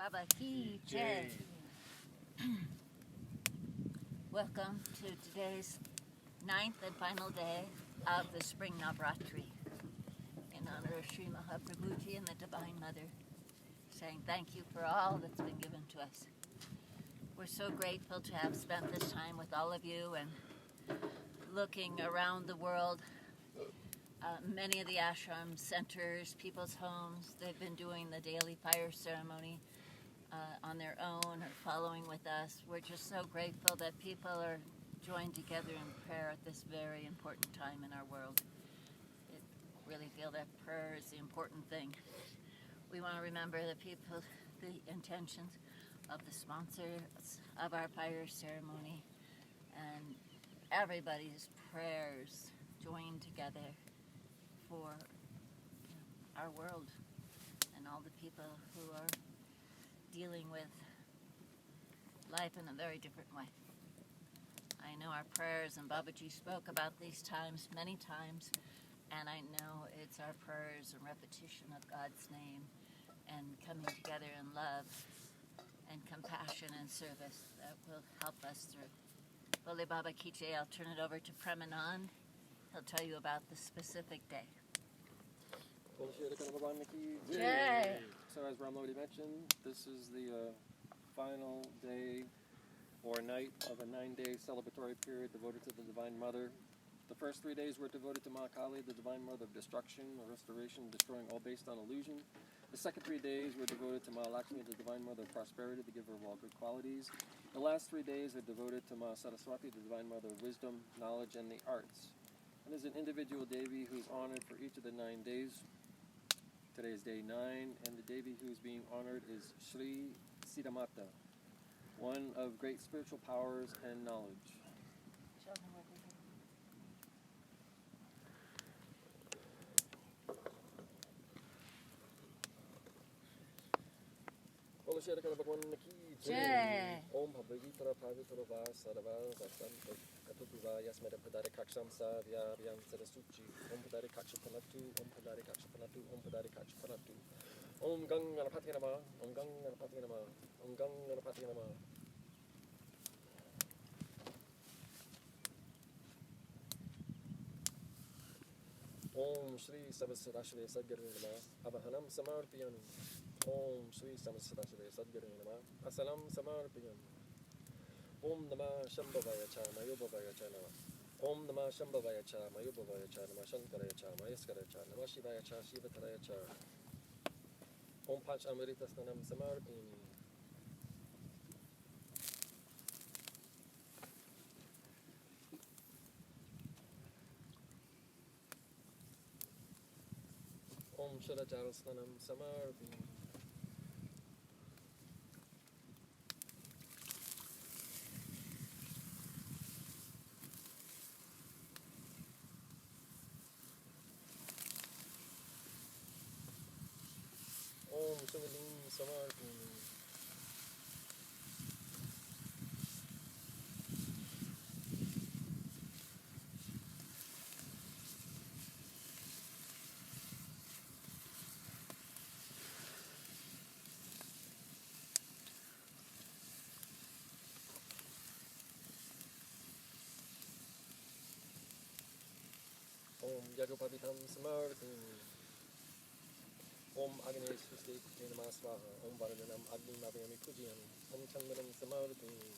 Baba Ki Jai. Welcome to today's 9th and final day of the spring Navratri in honor of Sri Mahaprabhuji and the Divine Mother, saying thank you for all that's been given to us. We're so grateful to have spent this time with all of you and looking around the world. Many of the ashram centers, people's homes, they've been doing the daily fire ceremony on their own or following with us. We're just so grateful that people are joined together in prayer at this very important time in our world. I really feel that prayer is the important thing. We want to remember the people, the intentions of the sponsors of our fire ceremony, and everybody's prayers joined together for our world and all the people who are dealing with life in a very different way. I know our prayers, and Babaji spoke about these times many times, and I know it's our prayers and repetition of God's name and coming together in love and compassion and service that will help us through. Bole Baba Ki Jai. I'll turn it over to Premanand. He'll tell you about the specific day. Jai. So as Ram already mentioned, this is the final day or night of a 9-day celebratory period devoted to the Divine Mother. The first 3 days were devoted to Ma Kali, the Divine Mother of destruction or restoration, destroying all based on illusion. The second 3 days were devoted to Ma Lakshmi, the Divine Mother of prosperity, the giver of all good qualities. The last 3 days are devoted to Ma Saraswati, the Divine Mother of wisdom, knowledge, and the arts. And there's an individual Devi who's honored for each of the 9 days. Today is day 9, and the Devi who's being honored is Sri Siddhamata, one of great spiritual powers and knowledge. Jai. Om Bhavagitara Pavitra Va Sarva Vasam Katutuva Yasmeda Padari Kaksham Savya Vyam Sarasuchi Om Padari Kakshapanatu Om Padari Kakshapanatu Om Padari Kakshapanatu Om Ganganapati Nama Om Ganganapati Nama Om Ganganapati Nama. Om Shri Savasarashve Sadguru Nama Avahanam Samarpiyam. Om Shri Samasarashve Sadguru Nama Asalam Samarpiyam. Om Namah Shambhavaya Cha Mayobhavaya Cha Nama. Om Namah Shambhavaya Cha Mayobhavaya Cha Nama Shankaraya Cha Mayaskaraya Cha Namah Shivaya Cha Shivataraya Cha. Om Panch Amritasnanam Samarpiyam. Om Shalajarasnanam Samarpiyam. Om Shivalim Samarpiyam. Om Yagopavitam Samarpiyam. Om Agnes Viste Nama Swaha. Om Varadanam Agni Mavayami Pujiyam. Om Chandanam Samarpiyam.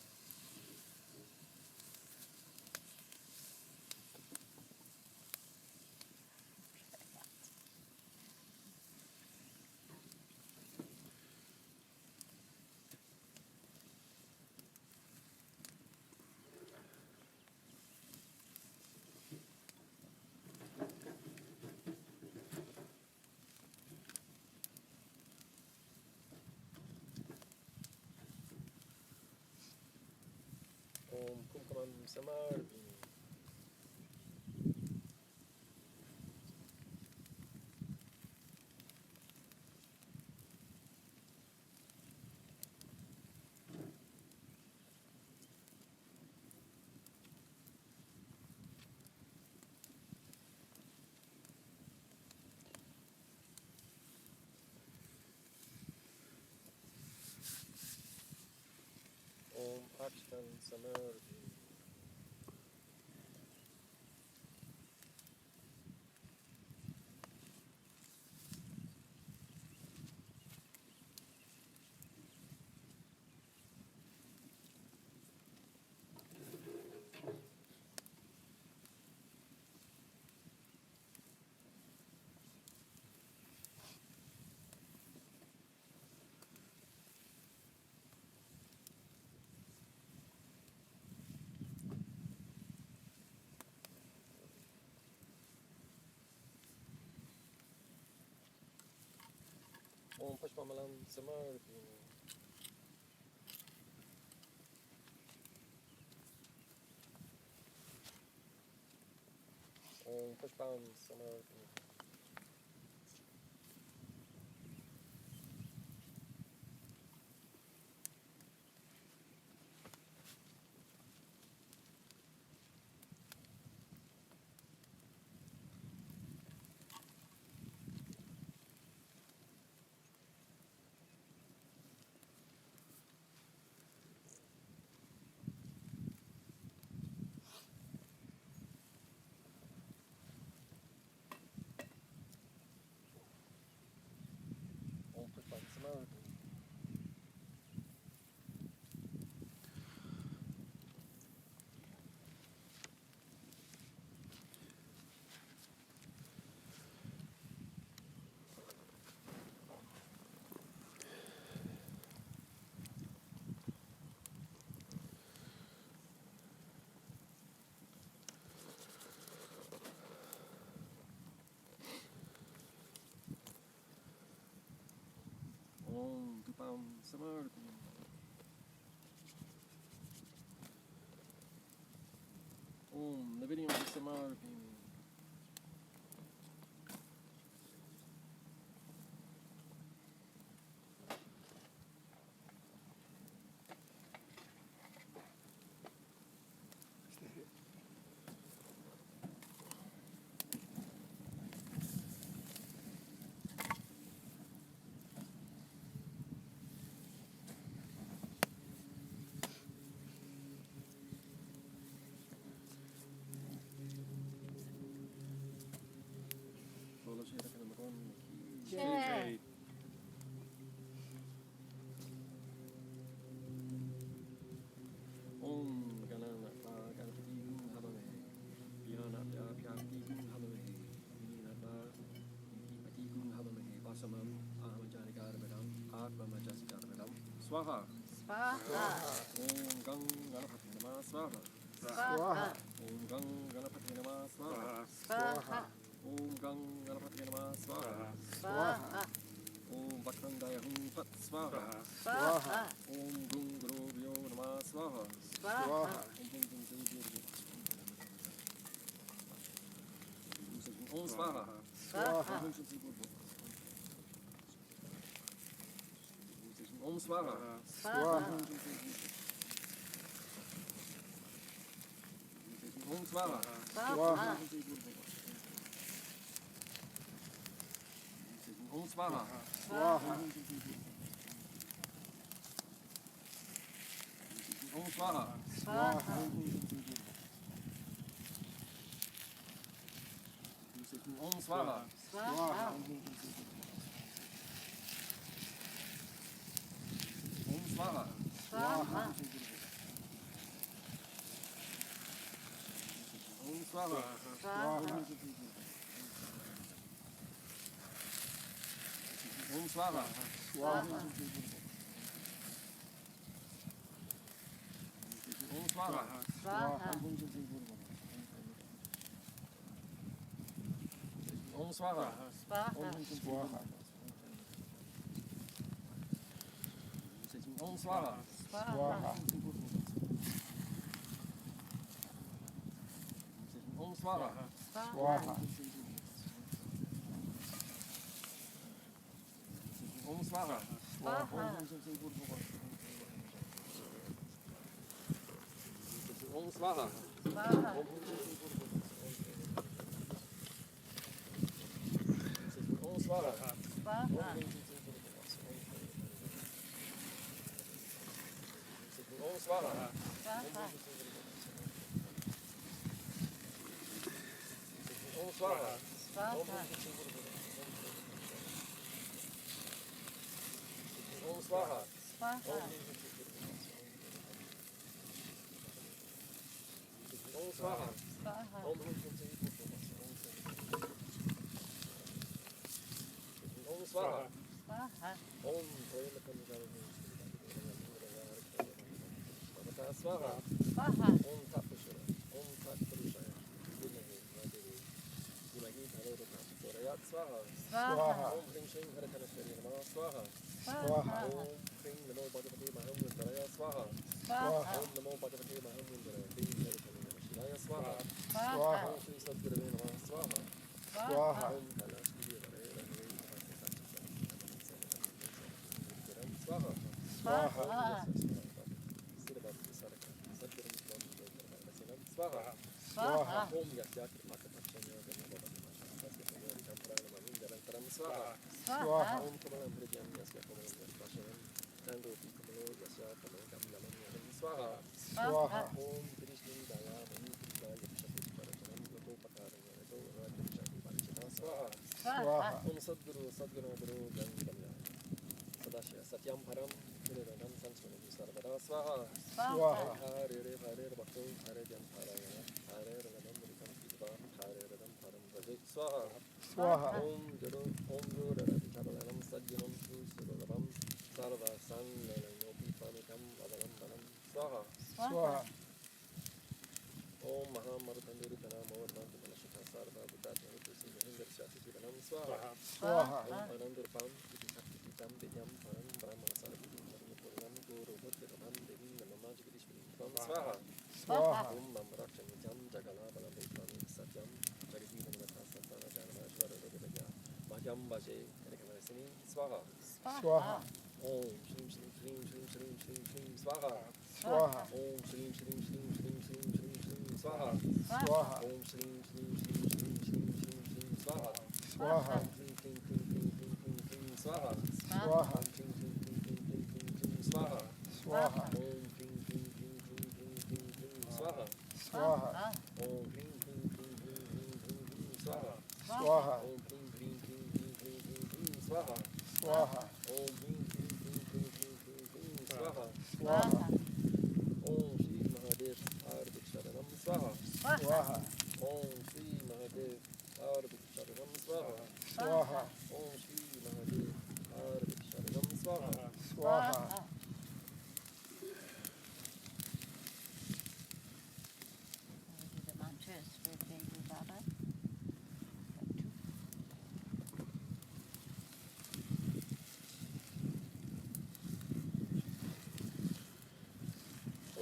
Om Kumkamam Samarpiyam. Samarthi. Om Pushpamalam Samarthi. Om Pushpam Samarthi. Om Pushpam Samarthi. Om Dupam Samarthi. Om Navidium Samarthi. Jai. Om Ganana Ganapati Havame. Yana Pyapti Havame. Nata Pati Havame. Vasamam Ahamajanikaramadam. Atmamajasikaradam. Swaha. Swaha. Om Gang Ganapati Nama Swaha. Swaha. Om Gang Ganapati Nama Swaha. Swaha. Om Gang Ganapati Nama Swaha. Swaha. Om Vakrandaya Hum Tat Swaha. Swaha. Om Gung Guru Vyo Nama Swaha. Swaha. Om Swaha. Swaha. Om Swaha. Swaha. Om Swaha. Swaha. Om Swaha. Swaha. Om Swaha. Swaha. Om Swaha. Swaha. Om Swaha. Swaha. Om Swaha. Swaha. Om Swaha. Swaha. Om Swaha. Swaha. Om Swaha. Swaha. Om Swaha. Swaha. Om Swaha. Swaha. Om Swaha. Swaha. Om Swaha. Swaha. Om Swaha. Swaha. Om Swaha. Om Swaha. Om Swaha. Om Swaha. Om Swaha. Om Swaha. Om Tapushara. Om Tatpurushaya. Swaha. Om Hring Shring Harakanashari Namah Swaha. Om Hring Namo Bhagavate Mahamundara Swaha. Om Namo Bhagavate Mahamundara Hring Harakanashari Shiraya Swaha. Om Shri Sadgurave Namah Swaha. Om Kalashkiri Varaya Swaha. Swaha. Om Yasyakri Makatachanya Swaha. Om Kamalam Hridyan Yasya Kamalam Yaspashanam Nandopi Kamalo Yasya Kamalam Kamalam Swaha. Om Krishna Daya Mani Krishna Yakshati Paracharam Loto Pakaram Yato Radhishati Parachana Swaha. Om Sadguru Guru Gangam Sadashya Satyam Param Hiriranam Sanchmanam Sarvada Swaha. Hare Hare Bhakto Hare Jam Parayana Hare Ranam Rikam Pitva Hare Radam Param Vajit Swaha. Om Guru Chabalanam Sajjanam Susuram Sarva Sanganam Pipanikam Avalambanam Swaha. Om Mahamartandurutana Mohanantanaşaka Sarva Buddhatana Pusingahingar Shatiranam Swaha. Om Anandurpam Pitam Vidyam Param Brahma Sarviti Puram Guru Buddhatam Devim Namajigirishvam Swaha. Om Mamraksham Jam Jagala Balam Satyam Jagatinam Natasatana Janamashvara Ragavaya Bhajam Bhaje Erikanasini Swaha. Om Shrim Shrim Shrim Shrim Shrim Shrim Shrim Swaha. Om Shrim Shrim Shrim Shrim Shrim Shrim Shrim Swaha. Om Shrim Shrim Shrim Shrim Shrim Shrim Shrim Swaha. Om Shrim Shrim Shrim Shrim Shrim Shrim Shrim Swaha. Om Shrim Shrim Shrim Shrim Shrim Shrim Shrim Swaha. Om Shrim Shrim Shrim Shrim Shrim Shrim Shrim Swaha. Om Shrim Shrim Shrim Shrim Shrim Shrim Swaha. Om Shrim Shrim Shrim Shrim Shrim Shrim Swaha. Om Shrim Shrim Shrim Shrim Shrim Shrim Swaha. Om Shri Mahadev Arvik Sharanam Swaha. Om Shri Mahadev Arvik Sharanam Swaha. Om Shri Mahadev Arvik Sharanam Swaha. The mantras for Baby Baba.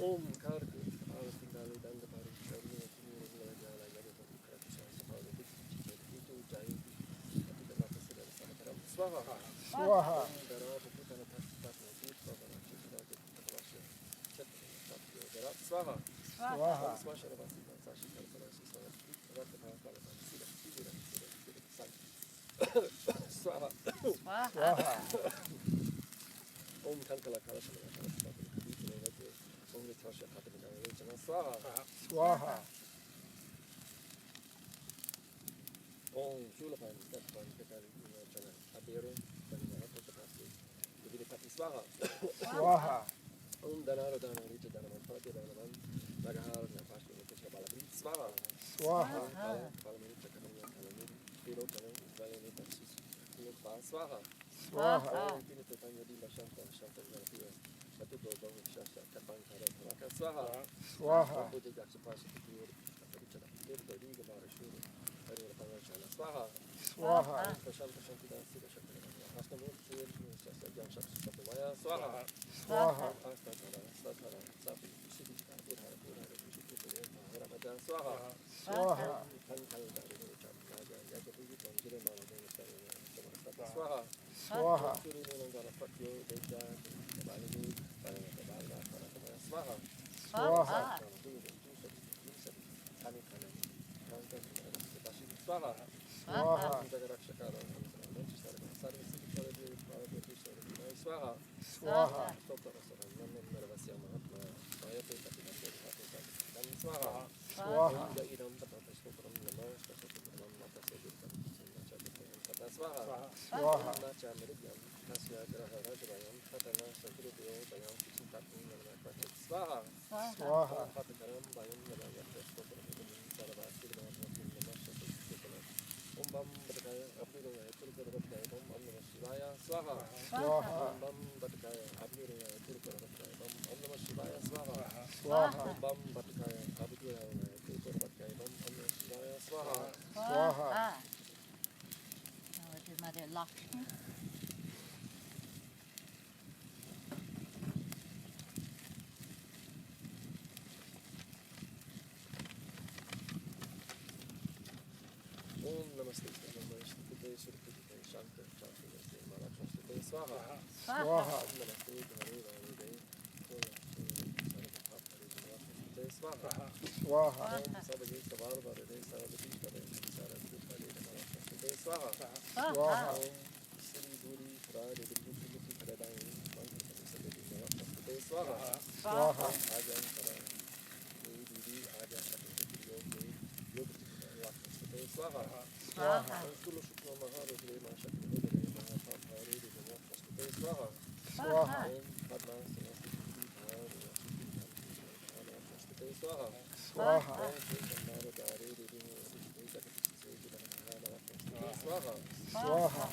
Om Karku Alpindali Dandapari Sharina Tumura Jala Yagam Kratisha Sapala Vitu Jai Apitana Sira Sanakaram Swaha. Om Darava Putana Pasatna Putana Chitrata Patasha Chetna Garat Swaha. Om Swashara Vasita Sashi Kalpanashi Swaha Ratapala Sira Swaha. Om Kankala Kalashana Om Ritasha Katamina Rachana Swaha. Om Shulapan Stefan Petari Chana Abiru Banana Potapasi Vidipati Swaha. Om Danara Dana Richa Danaman Pati Danaman Nagahar Napashi Nikisha Balabri Swaha. Om Palamita Kamina Kalamid Piro Kalam Valanita Swaha. Om Pinita Tanya Dima Shanta Shanta Janapia Shatudo Bong Shasha Kapankara Paraka Swaha. Om Buddha Jaksa Pasha Pur Aparichana Kirta Riga Marashuru Harira Panachana Swaha. Om Prashanta Shantida Sida Shakana Astamur Shur Shasha Janshak Sapavaya Swaha. Om Astatara Statara Sapi Shidika Purhara Purhara Shikipur Haramadan Swaha. Om Pankal Dari Naja Yagapuji Tanjira Maladana Swaha. Om Suri Nandana Patyo Deja Balagu Balana Paramaya Swaha. Swaha. Jagarakshakara Manchistara Sarvasi Swaha. Stopara Saranam Narvasya Mahatma Swaha. Swaha. Om Gaidam Tapapashkopram Namah Tasapram Matasabikam Sinachakam Tata Swaha. Swaha. Om Nacha Meridyam Tasya Graha Rajavayam Tatana Satrubyo Bayam Kisitakum Namakwat Swaha. Swaha. Om Patakaram Bayam Navaya Tasapram Sarvasi Namah Tasapram Om Bam Batakaya Abhiraya Turkarabhaya Om Namah Shivaya Swaha. Om Bam Batakaya Abhiraya Turkarabhaya Om Namah Shivaya Swaha. Om Bam Batakaya Abhiraya Turkarabhaya Om Namah Shivaya Swaha. Swaha. Now we'll do Mother Lakshmi. Om Namaste Namaste Surpite Shankar Chakrate Malakshmi Swaha. Swaha. Om Namaste Dhare Vare Koya Sarvapapare Swaha. Swaha. Om Sabagi Savar Vare Sarvati Vare Sarvati Vare Swaha. Swaha. Om Sri Duri Prade Dutti Pradai Mantra Sabagi Namaste Swaha. Swaha. Ajan Kara Duri Ajan Sakti Yogi Yogi Namaste Swaha. Swaha. Om Sulu Shukla Maharudre Mashakti Hudre Mahapapare Namaste Swaha. Swaha. Om Padma Sanasiti Bhara Namaste Swaha. Swaha. Om Sri Kandaradare Divine Namaste Swaha. Swaha.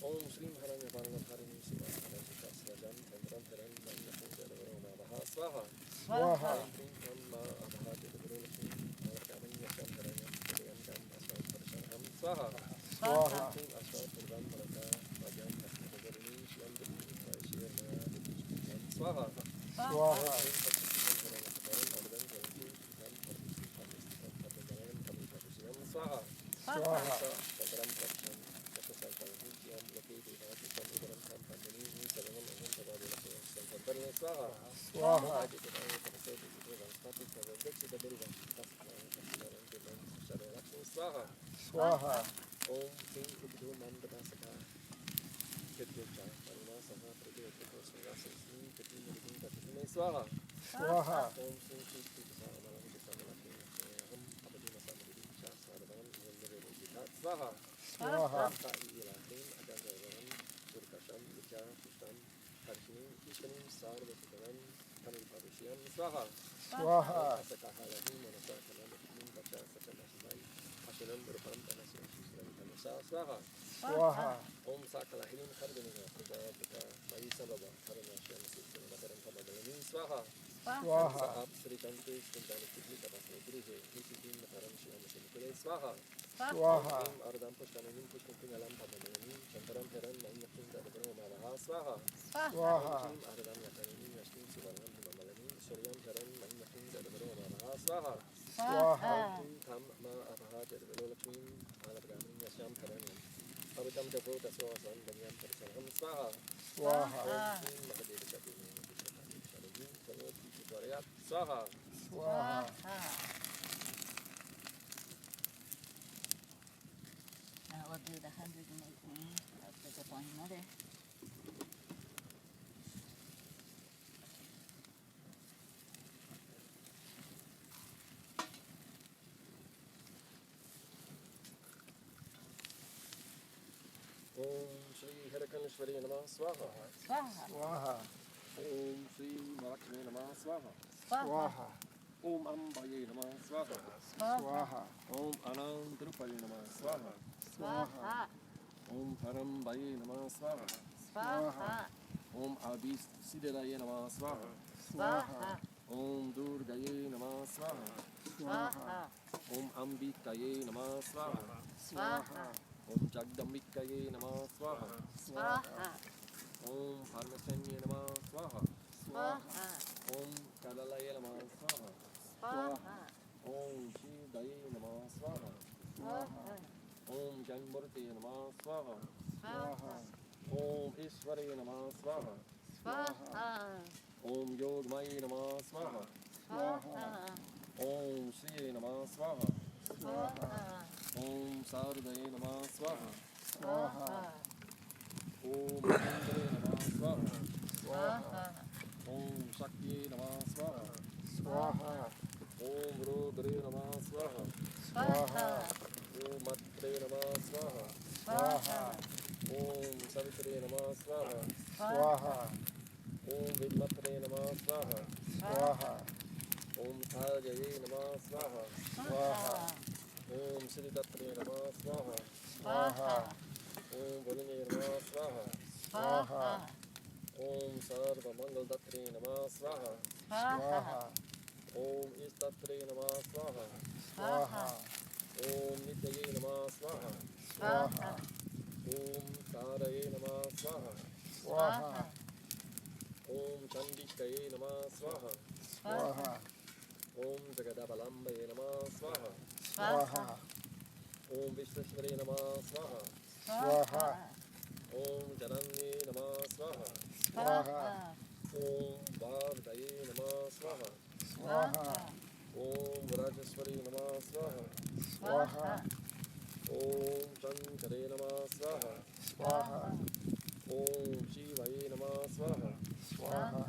Om Sri Haranya Varana Harini Siva Harajita Srajam Tandram Taran Namaste Varana Swaha. Swaha. Om Sri Kamma Abhati Varulaki Malakaman Yasham Haranya Pudayam Gam Aswan Parashanam Swaha. Swaha. Om Sri Ashram Purvam Malaka Vajam Kasma Bagarini Shlam Dini Vaishya Naya Dini Swaha. Swaha. Om Sri Pakistan Haranya Pataran Ardhan Jalanti Kam Parvisi Pakistan Padagaram Kami Pakistan Swaha. Swaha. Sagaram Praksham Kasasal Kalhi Jam Laki Diva Kisam Udaram Kam Pandani Saranam Aham Tabadi Laki Sankartan Swaha. Swaha. Aji Kudaya Pakasai Dikri Vanspati Kavadek Siddhabilva Kasparan Kasparan Divan Shadarakshmi Swaha. Swaha. Om Sri Ubdu Mandapasaka Ketyocha Parima Saha Pradya Ketyocha Rasasni Ketyi Meritin Katime Swaha. Swaha. Om Sri Sri Kisama Malam Kisama Laki Aham Abadi Masama Diri Shaswadavan Yandere Vitat Swaha. Swaha. Ta'i Ilahim Agan Javaram Surkasham Vicha Pushtam Karshini Ishkanim Sarvasutavan Tamil Padushyam Swaha. Swaha. Asakahalahim Manasakalam Lakshmin Vacha Sakamashimai Ashanam Rupam Tanasya Shishram Tanasa Swaha. Swaha. Om Sakalahim Kardaniga Prajapita Mai Sababa Karanashyam Sitram Makaram Pamagalani Swaha. Swaha. Saap Sri Kanti Sundani Kudli Kapasne Grihe Nisitim Makaram Shyam Simukule Swaha. Swaha. Om Ardam Pushkananim Pushkuntingalam Pamagalani Shantaram Teran Nainyakim Dadabro Malaha Swaha. Swaha. Om Ardam Yakanim Yashkim Sivaram Himamalani Suryam Teran Nainyakim Dadabro Malaha Swaha. Swaha. Om Tham Ma Apaha Dadabro Lakshmin Alabgamin Yashyam Teran Avitam Devo Taswasan Banyam Persanam Swaha. Swaha. Om Sri Mahadeva Kapini Shalini Salot Tutoriat Swaha. Swaha. Now we'll do the 108 names of the Divine Mother. Om Sri Hirakaneshwari Namah Swaha. Swaha. Swaha. Om Sri Malakshmi Namah Swaha. Swaha. Om Ambaye Namah Swaha. Swaha. Om Anantarupali Namah Swaha. Swaha. Om Parambaye Namah Swaha. Swaha. Om Abhisidaraye Namah Swaha. Swaha. Om Durgaye Namah Swaha. Swaha. Om Ambikaye Namah Swaha. Swaha. Om Jagdambikaye Namah Swaha. Swaha. Om Parmachanye Namah Swaha. Swaha. Om Kalalaye Namah Swaha. Swaha. Om Shivaye Namah Swaha. Swaha. Om Janmurti Namah Swaha. Swaha. Om Ishwari Namah Swaha. Swaha. Om Yogmaye Namah Swaha. Swaha. Om Shri Namah Swaha. Swaha. Om Sardaye Namah Swaha. Swaha. Om Indre Namah Swaha. Swaha. Om Shakti Namah Swaha. Swaha. Om Rudre Namah Swaha. Swaha. Om Matre Namah Swaha. Swaha. Om Savitri Namah Swaha. Swaha. Om Vidmatre Namah Swaha. Swaha. Om Thajaye Namah Swaha. Swaha. Om Siddhatri Namah Swaha. Swaha. Om Varunye Namah Swaha. Swaha. Om Sarva Mangal Datri Namah Swaha. Swaha. Om Istatri Namah Swaha. Swaha. Om Nityaye Namah Swaha. Swaha. Om Taraye Namah Swaha. Swaha. Om Chandikaye Namah Swaha. Swaha. Om Jagadabalambaye Namah Swaha. Swaha. Om Vishveshware Namah Swaha. Swaha. Om Jananye Namah Swaha. Swaha. Om Vardhaye Namah Swaha. Swaha. Om Rajaswari Namah Swaha. Swaha. Om Shankare Namah Swaha. Swaha. Om Shivaye Namah Swaha. Swaha.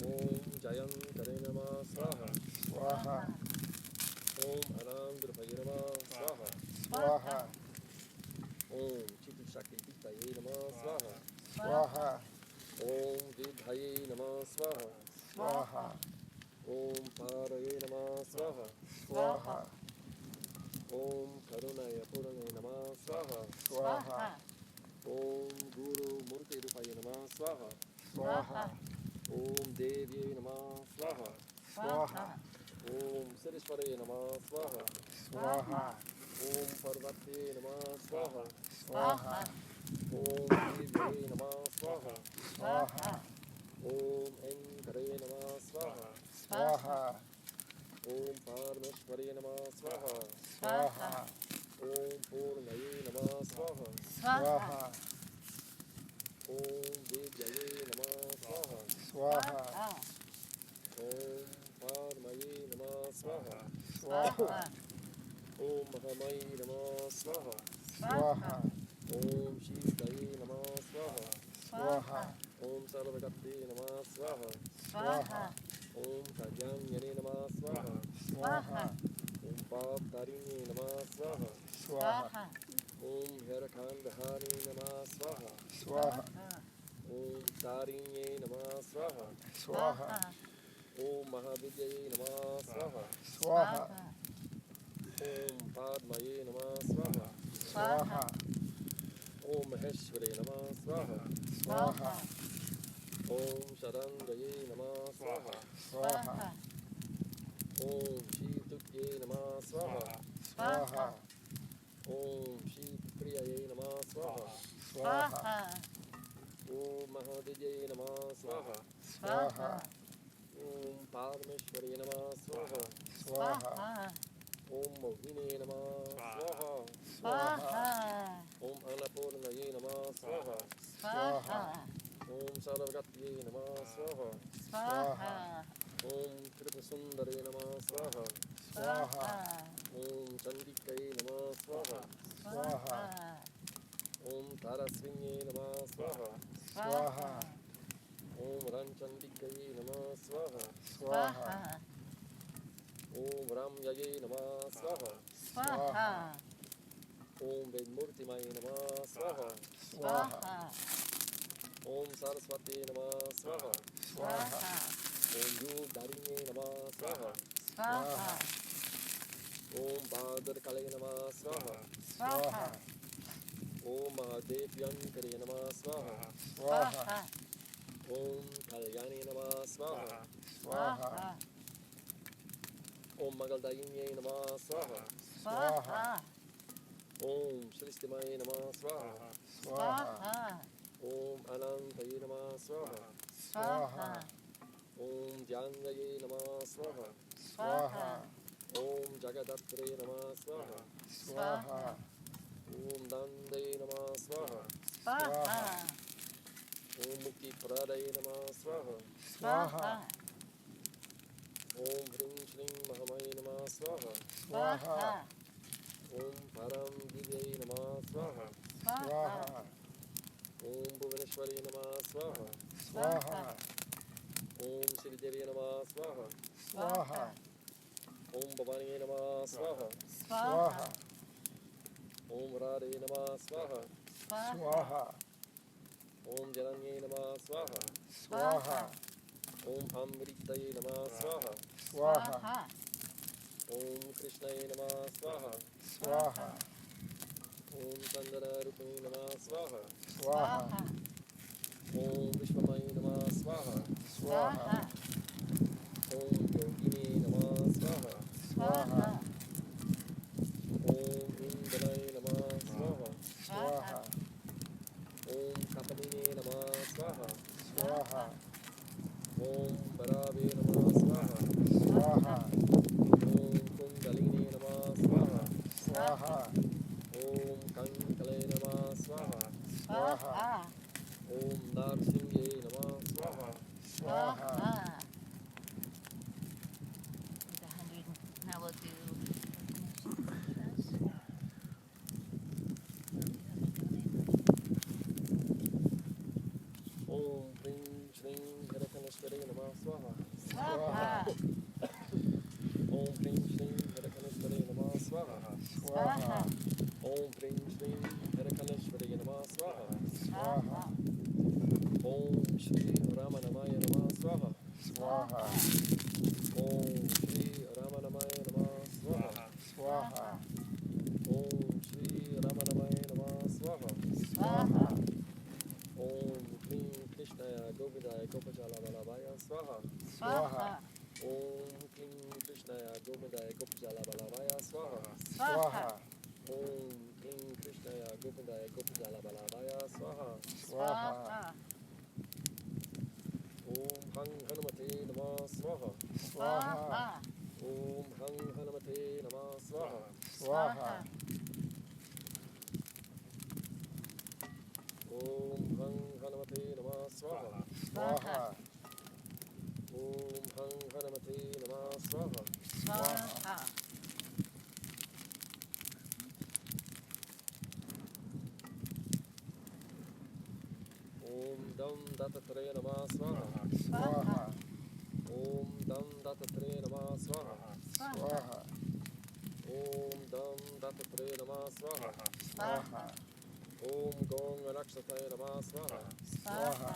Om Jayankare Namah Swaha. Swaha. Om Anandrapaye Namah Swaha. Swaha. Om Chitti Shakti Pittaye Namah Swaha. Swaha. Om Vidhaye Namah Swaha. Swaha. Om Paraye Namah Swaha. Swaha. Om Karunaya Purane Namah Swaha. Swaha. Om Guru Murti Rupaye Namah Swaha. Swaha. Om Devye Namah Swaha. Swaha. Om Saraswaraye Namah Swaha. Swaha. Om Parvati Namah Swaha. Swaha. Om Devye Namah Swaha. Swaha. Om Enkare Namah Swaha. Swaha. Om Parameshwari Namah Swaha. Swaha. Om Purnaye Namah Swaha. Swaha. Om Vidyaye Namah Swaha. Swaha. Om Parmaye Namah Swaha. Swaha. Om Mahamaye Namah Swaha. Swaha. Om Shitaye Namah Swaha. Swaha. Om Sarvagati Namah Swaha. Swaha. Om Kalyanyane Namah Swaha. Swaha. Om Paptarini Namah Swaha. Swaha. Om Haidakhandi Namah Swaha. Swaha. Om Tarinye Namah Swaha. Swaha. Om Mahavidyaye Namah Swaha. Swaha. Om Padmaye Namah Swaha. Swaha. Om Maheshwari Namah Swaha. Swaha. Om Sharangaye Namah Swaha. Swaha. Om Shitukye Namah Swaha. Swaha. Om Shitpriyaye Namah Swaha. Swaha. Om Mahavidyaye Namah Swaha. Swaha. Om Parameshwari Namah Swaha. Swaha. Om Mohine Namah Swaha. Swaha. Om Annapurnaye Namah Swaha. Swaha. Om Sarvagatiye Namah Swaha. Swaha. Om Kripasundare Namah Swaha. Swaha. Om Chandikaye Namah Swaha. Swaha. Om Tarasvinye Namah Swaha. Swaha. Om Ranchandikaye Namah Swaha. Swaha. Om Ramyaye Namah Swaha. Swaha. Om Vedmurtimaye Namah Swaha. Swaha. Om Saraswati Namah Swaha. Swaha. Om Yugdarinye Namah Swaha. Swaha. Om Bhadrakale Namah Swaha. Swaha. Om Mahadevyankare Namah Swaha. Swaha. Om Kalyani Namah Swaha. Swaha. Om Magaldayinye Namah Swaha. Swaha. Om Shristimaye Namah Swaha. Swaha. Om Anantaye Namah Swaha. Swaha. Om Dhyanyaye Namah Swaha. Swaha. Om Jagadatre Namah Swaha. Swaha. Om Dande Namah Swaha. Swaha. Om Mukti Pradaye Namah Swaha. Swaha. Om Hrim Shrim Mahamaye Namah Swaha. Swaha. Om Param Divyaye Namah Swaha. Swaha. Om Bhuvaneshwari Namah Swaha. Swaha. Om Shri Devi Namah Swaha. Swaha. Om Bhavani Namah Swaha. Swaha. Om Radhe Namah Swaha. Swaha. Om Jananye Namah Swaha. Swaha. Om Amritaye Namah Swaha. Swaha. Om Krishnaye Namah Swaha. Swaha. Om Chandana Rupani Namah Swaha. Swaha. Om Vishwamaye Namah Swaha. Swaha. Om Yogini Namah Swaha. Swaha. Om Indanaye Namah Swaha. Swaha. Om Kapanine Namah Swaha. Swaha. Om Bharave Namah Swaha. Swaha. Om Kundalini Namah Swaha. Swaha. Om Kankale Namah Swaha. Swaha. Om Narsinghe Namah Swaha. Swaha. Now we'll do. Om Pring Shring Hirakaneshwari Namah Swaha. Swaha. Om Pring Shring Hirakaneshwari Namah Swaha. Swaha. Om Pring Shring Hirakaneshwari Namah Swaha. Swaha. Om Shri Ramanamaya Namah Swaha. Swaha. Om Shri Ramanamaya Namah Swaha. Swaha. Om Shri Ramanamaya Namah Swaha. Swaha. Om Kling Krishnaya Govindaya Gopajala Balabaya Swaha. Swaha. Om Kling Krishnaya Govindaya Gopajala Balabaya Swaha. Swaha. Om Kling Krishnaya Govindaya Gopajala Balabaya Swaha. Swaha. Om Hang Hanumate Namah Swaha. Swaha. Om Hang Hanumate Namah Swaha. Swaha. Om Hang Hanumate Namah Swaha. Swaha. Om Hang Hanumate Namah Swaha. Swaha. Om Dam Dattatreya Namah Swaha. Swaha. Om Dam Dattatreya Namah Swaha. Swaha. Om Dam Dattatreya Namah Swaha. Swaha. Om Gong Rakshataya Namah Swaha. Swaha.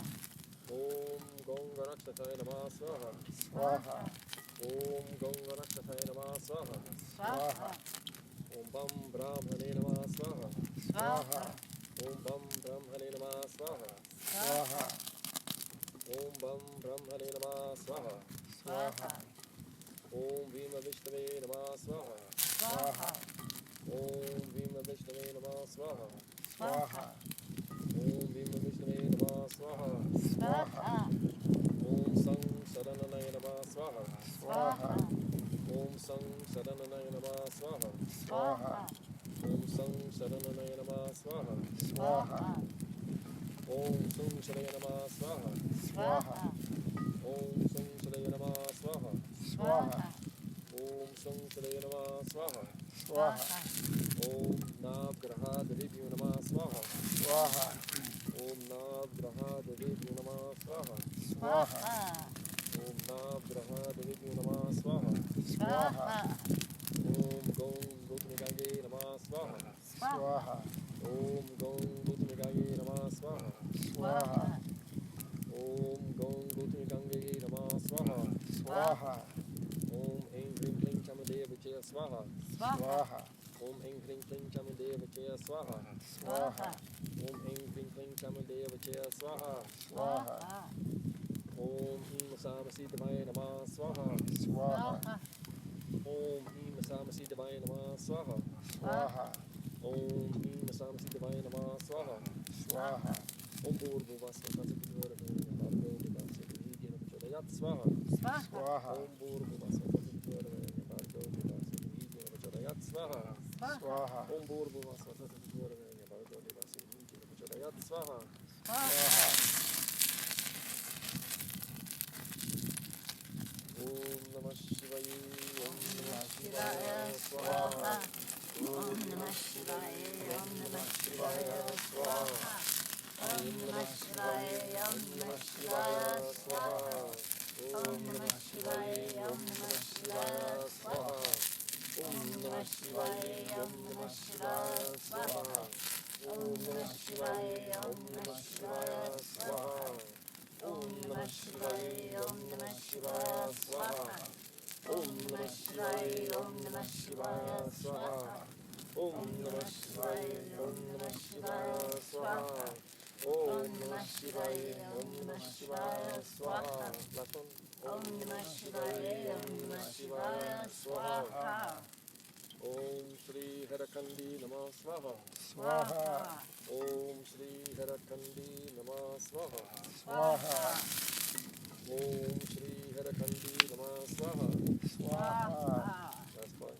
Om Gong Rakshataya Namah Swaha. Swaha. Om Gong Rakshataya Namah Swaha. Swaha. Om Bam Brahmane Namah Swaha. Swaha. Om Bam Brahmane Namah Swaha. Swaha. Om Bam Brahmane Namah Swaha. Swaha. Om Vima Vishnave Namah Swaha. Swaha. Om Vima Vishnave Namah Swaha. Swaha. Om Vima Vishnave Namah Swaha. Swaha. Om Sang Sarananaya Namah Swaha. Swaha. Om Sang Sarananaya Namah Swaha. Swaha. Om Sang Sarananaya Namah Swaha. Swaha. Om Sung Sharaya Namah Swaha. Swaha. Om Sung Sharaya Namah Swaha. Swaha. Om Sung Sharaya Namah Swaha. Swaha. Om Nav Graha Devibhyo Namah Swaha. Swaha. Om Nav Graha Devibhyo Namah Swaha. Swaha. Om Nav Graha Devibhyo Namah Swaha. Swaha. Om Gong Gotami Gange Namah Swaha. Swaha. Om Gong Gotami Gange Namah Swaha. Swaha. Om Gong Gotami Gange Namah Swaha. Swaha. Om Aim Kling Kling Chamadeva Chaya Swaha. Swaha. Om Aim Kling Kling Chamadeva Chaya Swaha. Swaha. Om Aim Kling Kling Chamadeva Chaya Swaha. Swaha. Om Him Samasi Devaya Namah Swaha. Swaha. Om Him Samasi Devaya Namah Swaha. Swaha. Om Him Samasi Devaya Namah Swaha. Swaha. Om Bhurbu Vasva Tatsakutuvara Bhargo Vivasya Hidya Vachodayat Swaha. Swaha. Om Bhurbu Vasva Tatsakutuvara Bhargo Vivasya Hidya Vachodayat Swaha. Swaha. Om Bhurbu Vasva Tatsakutuvara Bhargo Vivasya Hidya Vachodayat Swaha. Swaha. Om Namah Shivaya. Om Namah Shivaya Shivaya. Swaha. Swaha. Om Namah Shivaya. Om Namah Shivaya Swaha. Om Namah Shivaya. Om Namah Shivaya Swaha. Om Namah Shivaya, Om Namah Shivaya, Swaha. Om Namah Shivaya, Om Namah Shivaya, Swaha. Om Namah Shivaya, Om Namah Shivaya, Swaha. Om Namah Shivaya, Om Namah Shivaya, Swaha. Om Namah Shivaya, Om Namah Shivaya, Swaha. Om Namah Shivaya, Om Namah Shivaya, Swaha. Om Namah Shivaya, Om Namah Shivaya, Swaha. Last one. Om Namah Shivaya, Om Namah Shivaya, Swaha. Om Shri Haidakhandi Namah Swaha. Swaha. Om Shri Haidakhandi Namah Swaha. Swaha. Om Shri Haidakhandi Namah Swaha. Swaha. Last one.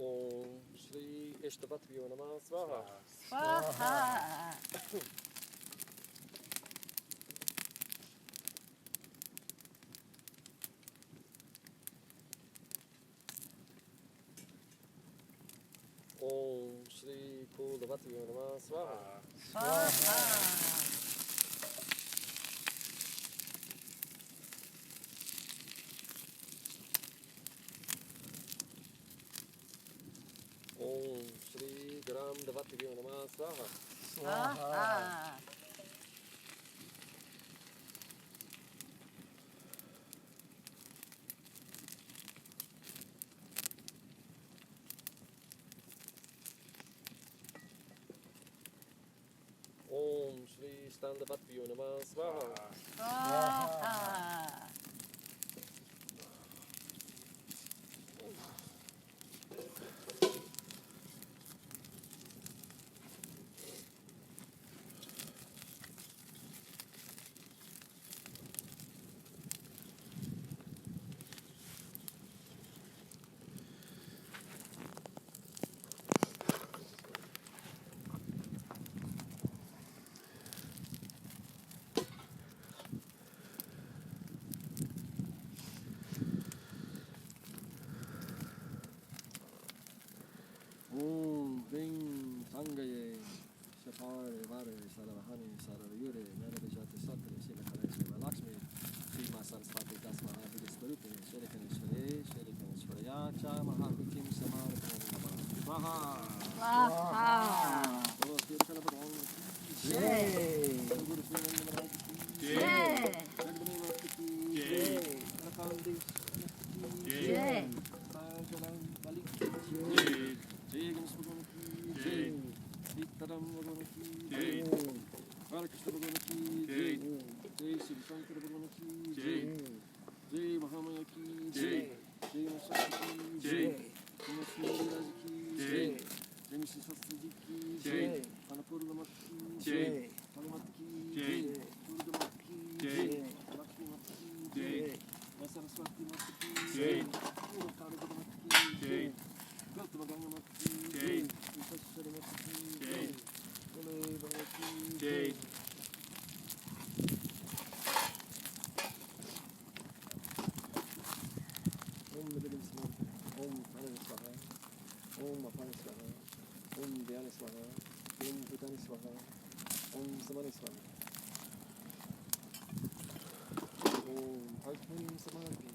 Om Shri Ishtavatviyo Namah Swaha. Swaha. Om Shri Kulavatviyo Namah Swaha. Swaha. Om Shri Gram Davatviyo Namah Swaha. Swaha. Om Shri Standavatviyo Namah Swaha. Swaha. Om Vim Sangaye Shapare Vare Saravahani Saravayure Nanavijati Satri Shilakaneswara Lakshmi Sima Saraswati Dasmaha Vidisvarupini Shirikanesware Shirikaneswaraya Cha Mahakutim Samarapana Namaha Swaha. Bolo Tirkala Bhagavan ki Jai. Guru Sri Maharaj ki Jai. Jagdani Mati ki Haidakhandi ki Jai. Sajalan Bali ki Jai Ganesh Bhagavan ki Jai Sitaram Bhagavan ki Jai Balakrishna Bhagavan ki Jai Jai Shri Shankar Bhagavan ki Jai Jai Mahamaya ki Jai Jai Masakti ki Jai Jai Shri Maharaj ki Jai Jai Shri Shastri ji ki Jai Anapurna Mat ki Jai Hanumat ki Jai Durga Mat ki Jai Lakshmi Mat ki Jai Saraswati Mat ki Jai Urakara Mat ki Jai Gautama Ganga Mat ki Jai Visashwara Mat ki Jai Gole Bhagavan ki Jai Om Nivedam Samarthi Om Pranam Swaha Om Apana Swaha Om Dhyana Swaha Om Bhutani Swaha Om Samani Swaha Om Bhakti Samarthi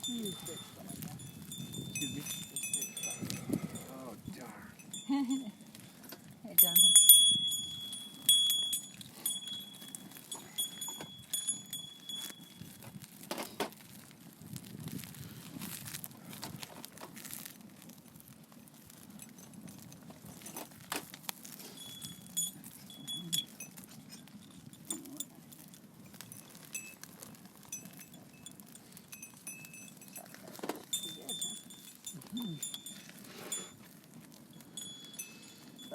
Excuse me. Oh, darn. Hey, Jonathan.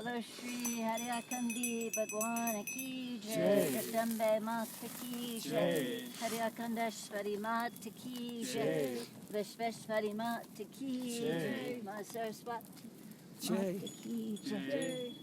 Bolo Shri Haidakhandi Bhagwan Ki Jai, Jai. Jagdambe Mata Ki Jai, Jai. Haidakhandeshwari Mata Ki Jai, Jai. Vishveshwari Mata Ki Jai. Jai, Ma Saraswati Jai. Mata Ki Jai.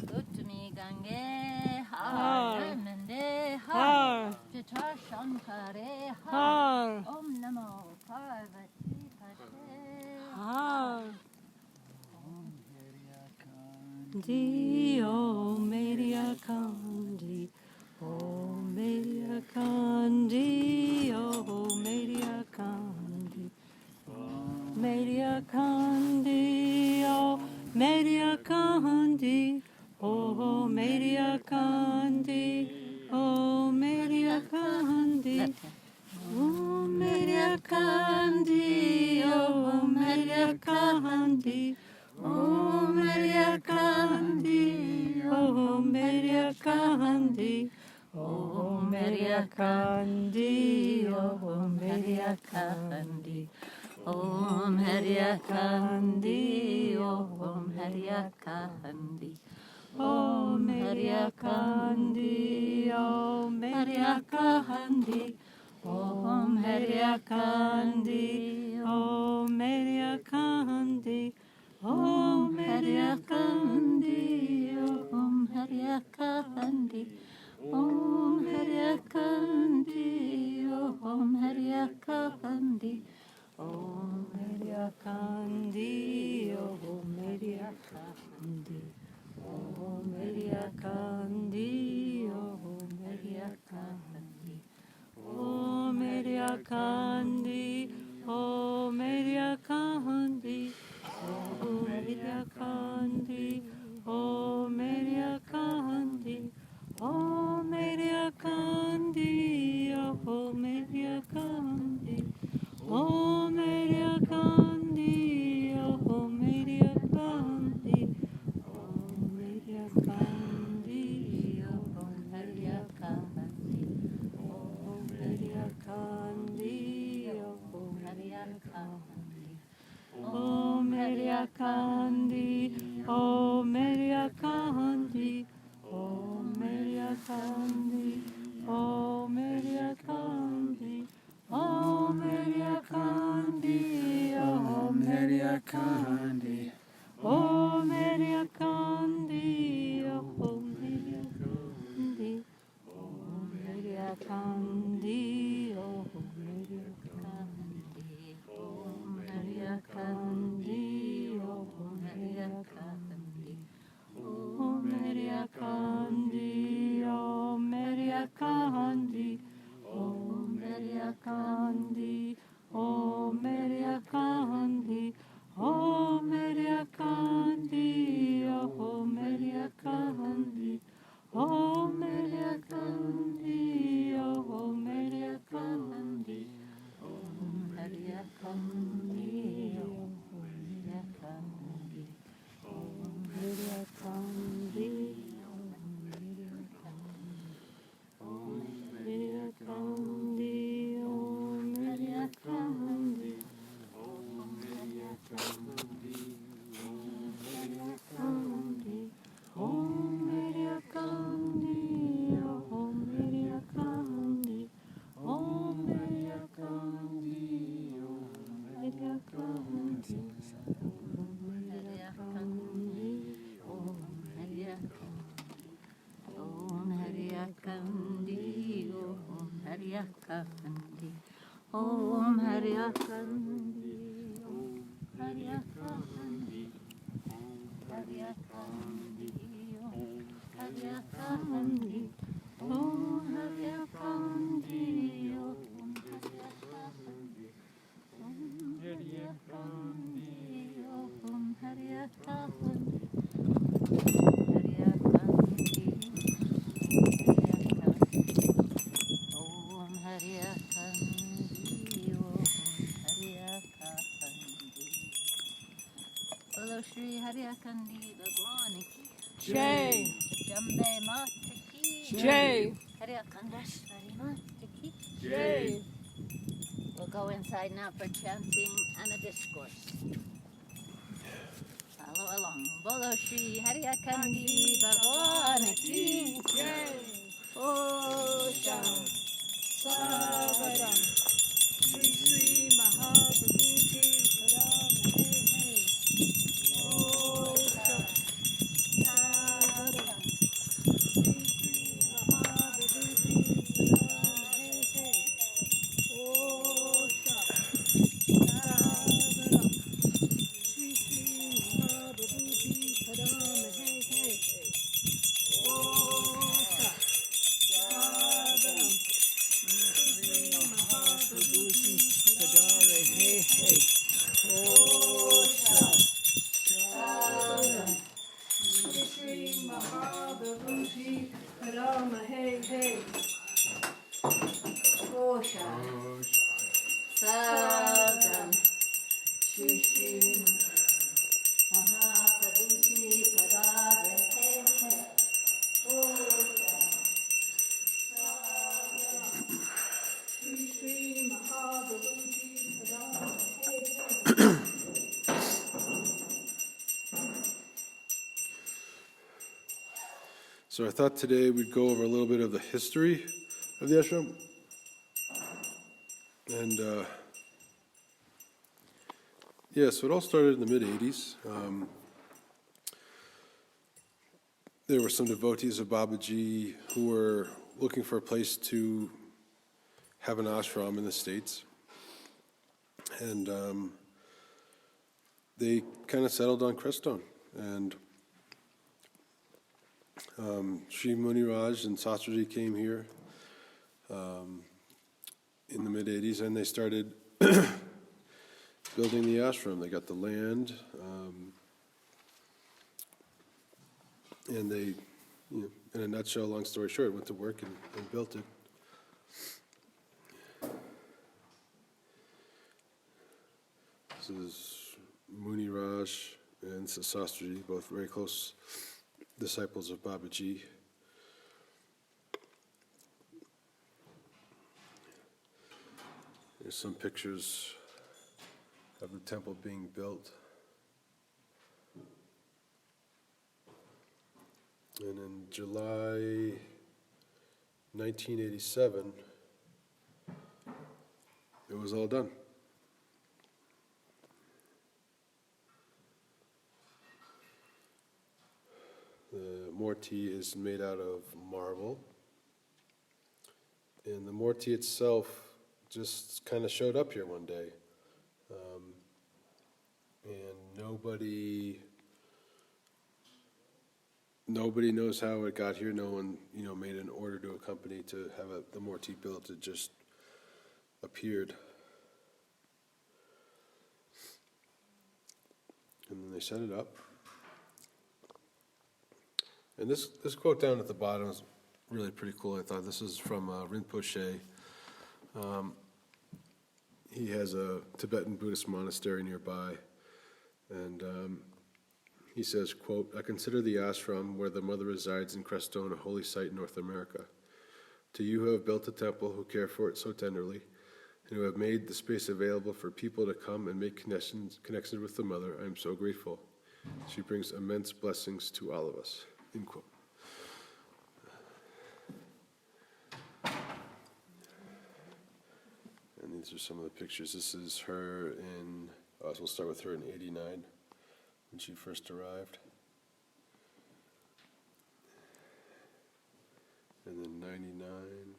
Utmi Gange Har, Nande Har, Jata Shankare Har, Om Namo Parvati Pate Har. Oh, Haidakhandi, oh, Haidakhandi, oh, Haidakhandi, Haidakhandi, oh, Haidakhandi, oh, Haidakhandi, oh, Haidakhandi, oh, Haidakhandi, oh, Haidakhandi. Oh, Haidakhandi, oh, Haidakhandi, oh, Haidakhandi, oh, Haidakhandi, oh, Haidakhandi, oh, Haidakhandi, oh, Haidakhandi, oh, Haidakhandi, oh, Haidakhandi, oh, Haidakhandi. Om Haidakhandi, Om Haidakhandi, Om Haidakhandi, Om Haidakhandi, Om Haidakhandi, Om Haidakhandi, Om Haidakhandi, Om Haidakhandi, Om Haidakhandi, Om Haidakhandi. Oh, Haidakhandi, oh, Haidakhandi, oh, Haidakhandi, oh, Haidakhandi, oh, Haidakhandi, oh, Haidakhandi, oh, Haidakhandi, oh, Haidakhandi, oh, Haidakhandi, oh, Haidakhandi. Om Haidakhandi, Om Haidakhandi, Om Haidakhandi, Om Haidakhandi, Om Haidakhandi, Om Haidakhandi, Om Haidakhandi. Om Haidakhandi, Om Haidakhandi, Om Haidakhandi, Om Haidakhandi, Om Haidakhandi, Om Haidakhandi, Om Haidakhandi, Om Haidakhandi, Om Haidakhandi, Om Haidakhandi, Om Haidakhandi, Om Haidakhandi, Om Haidakhandi, Om Haidakhandi, Om Haidakhandi, Om Haidakhandi, Om Haidakhandi, Haidakhandi, Haidakhandi, Om Haidakhandi, Om Haidakhandi, Om Haidakhandi, Om Haidakhandi, Om Haidakhandi. Bolo Shri Haidakhandi Bhagwan ki Jai. Jambe Mata ki Jai. Haidakhandi Mata ki Jai. We'll go inside now for chanting and a discourse. Follow along. Bolo Shri Haidakhandi Bhagwan ki Jai. Om Savaram. Sri Sri Mahaprabhuji Param Hey Hey. Osha. Savaram. Sri Sri Mahaprabhuji Param Hey Hey. Osha. Savaram. Sri Sri Mahaprabhuji Param Hey Hey. Osha. Savaram. Shri Shri Mahaprabhuji Parama Hey Hey. Osha Sadam Shri Shri Mahaprabhuji Padare He He Osha Sadam Shri Shri Mahaprabhuji Parama Hey Hey. So I thought today we'd go over a little bit of the history of the ashram. And so it all started in the mid-'80s. There were some devotees of Babaji who were looking for a place to have an ashram in the States. And they kind of settled on Crestone. And Sri Muniraj and Sastraji came here in the mid-'80s, and they started building the ashram. They got the land, and they, in a nutshell, long story short, went to work and built it. This is Muniraj and Sastraji, both very close disciples of Babaji. There's some pictures of the temple being built. And in July 1987, it was all done. The Murti is made out of marble. And the Murti itself just kind of showed up here one day. And nobody knows how it got here. No one, made an order to a company to have the Murti built. It just appeared. And then they set it up. And this quote down at the bottom is really pretty cool. I thought this is from Rinpoche. He has a Tibetan Buddhist monastery nearby, and he says, quote, "I consider the ashram where the mother resides in Crestone a holy site in North America. To you who have built a temple, who care for it so tenderly, and who have made the space available for people to come and make connections with the mother, I am so grateful. She brings immense blessings to all of us." End quote. And these are some of the pictures. This is her in, so we'll start with her in 89, when she first arrived. And then 99,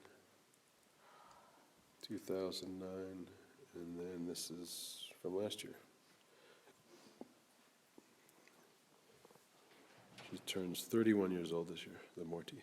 2009, and then this is from last year. She turns 31 years old this year, the Morty.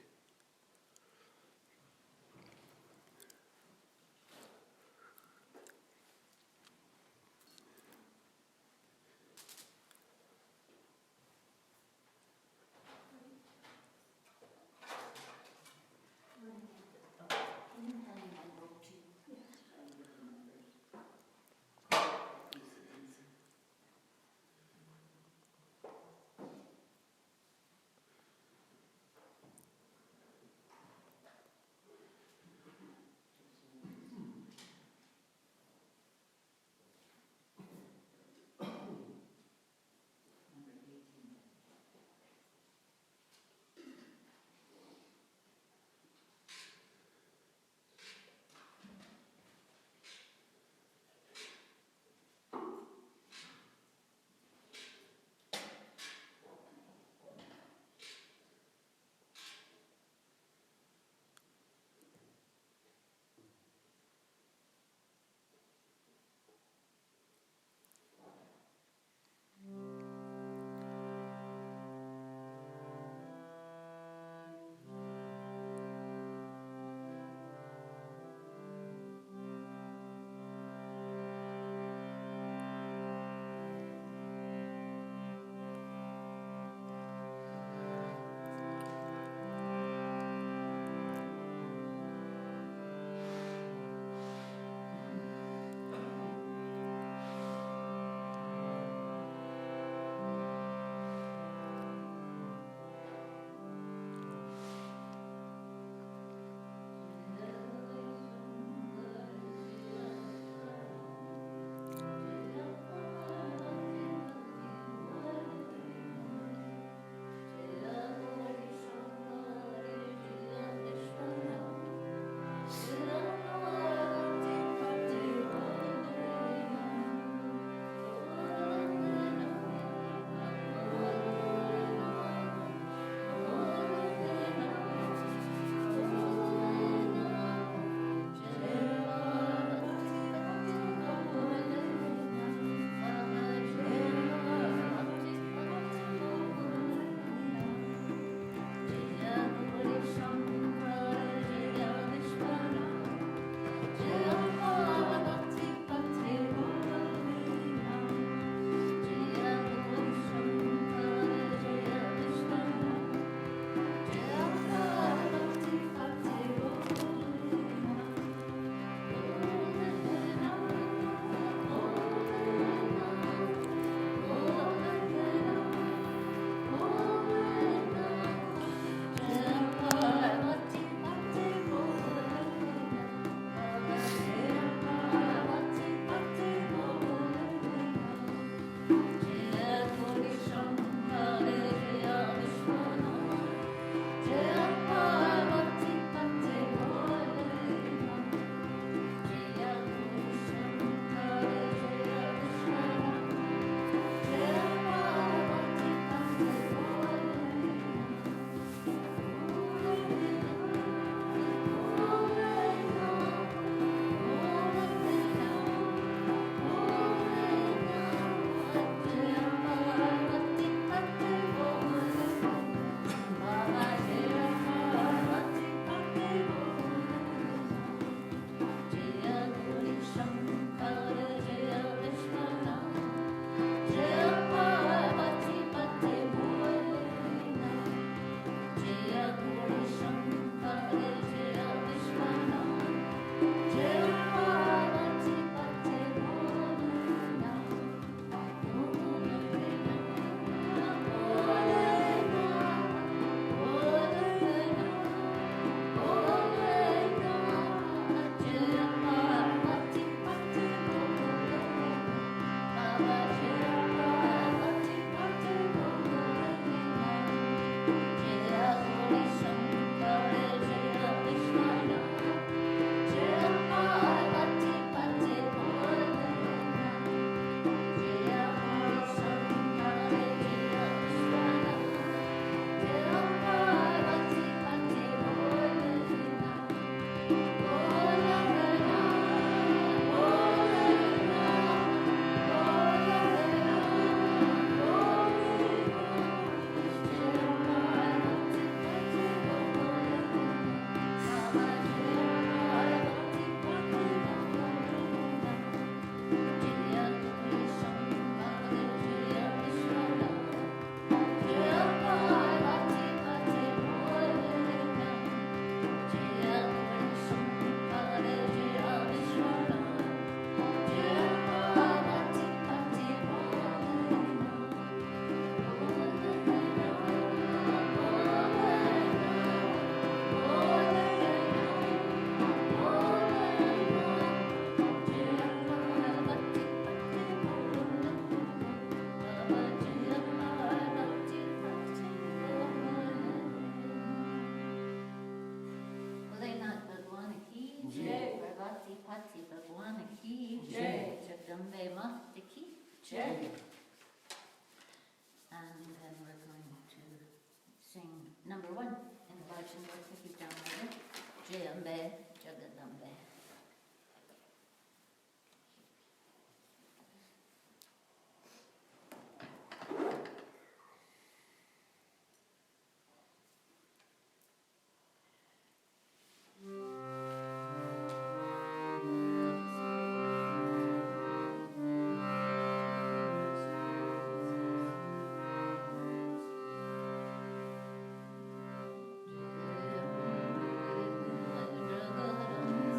number 1 in the Bhajan book that you've downloaded. Jayambe Jagadambe. Jagadambe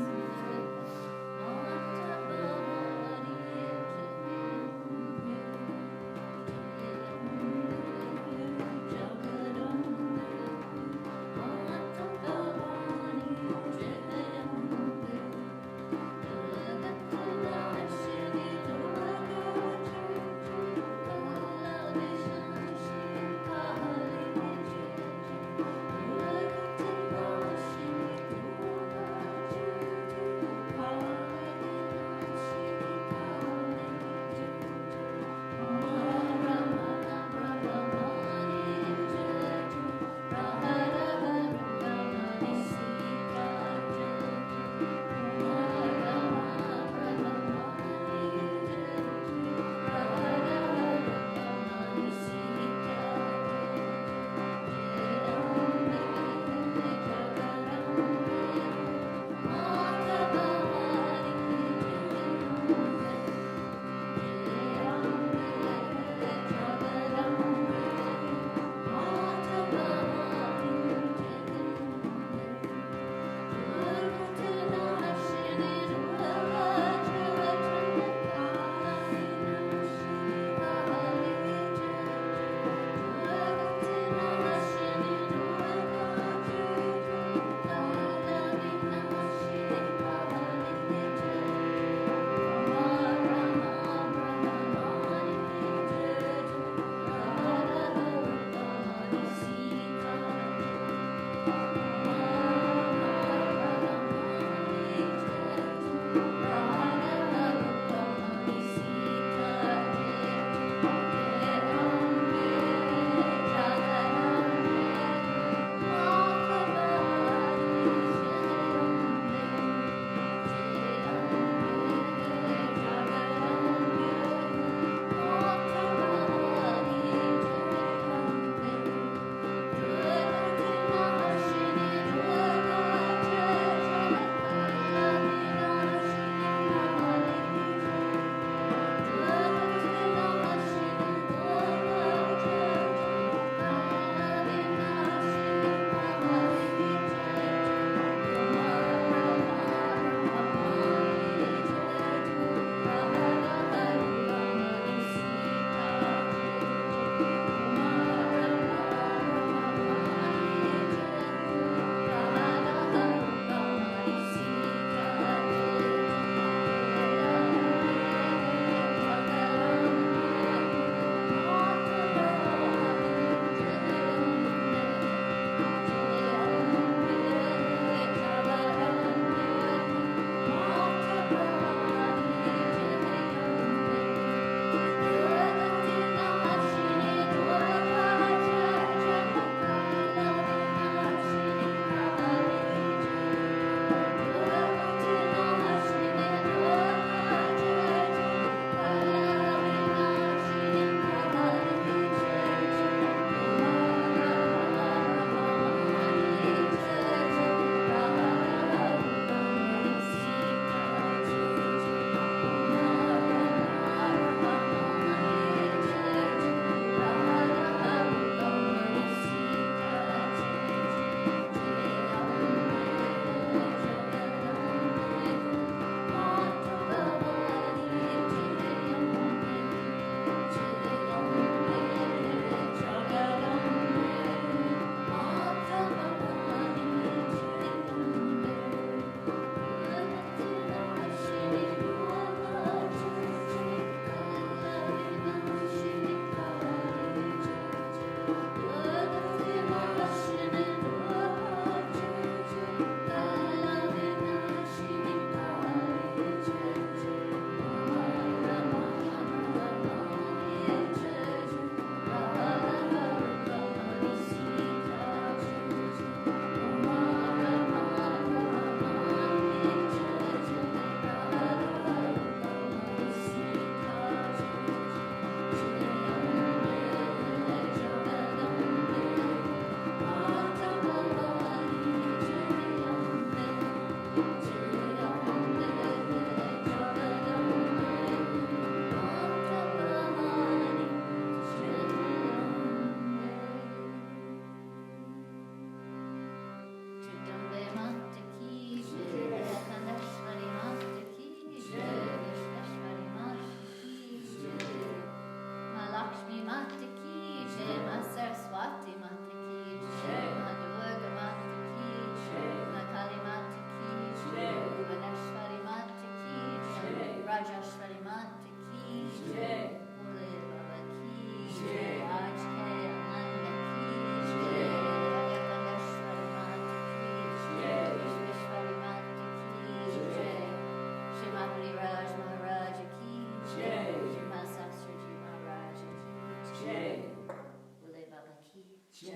Now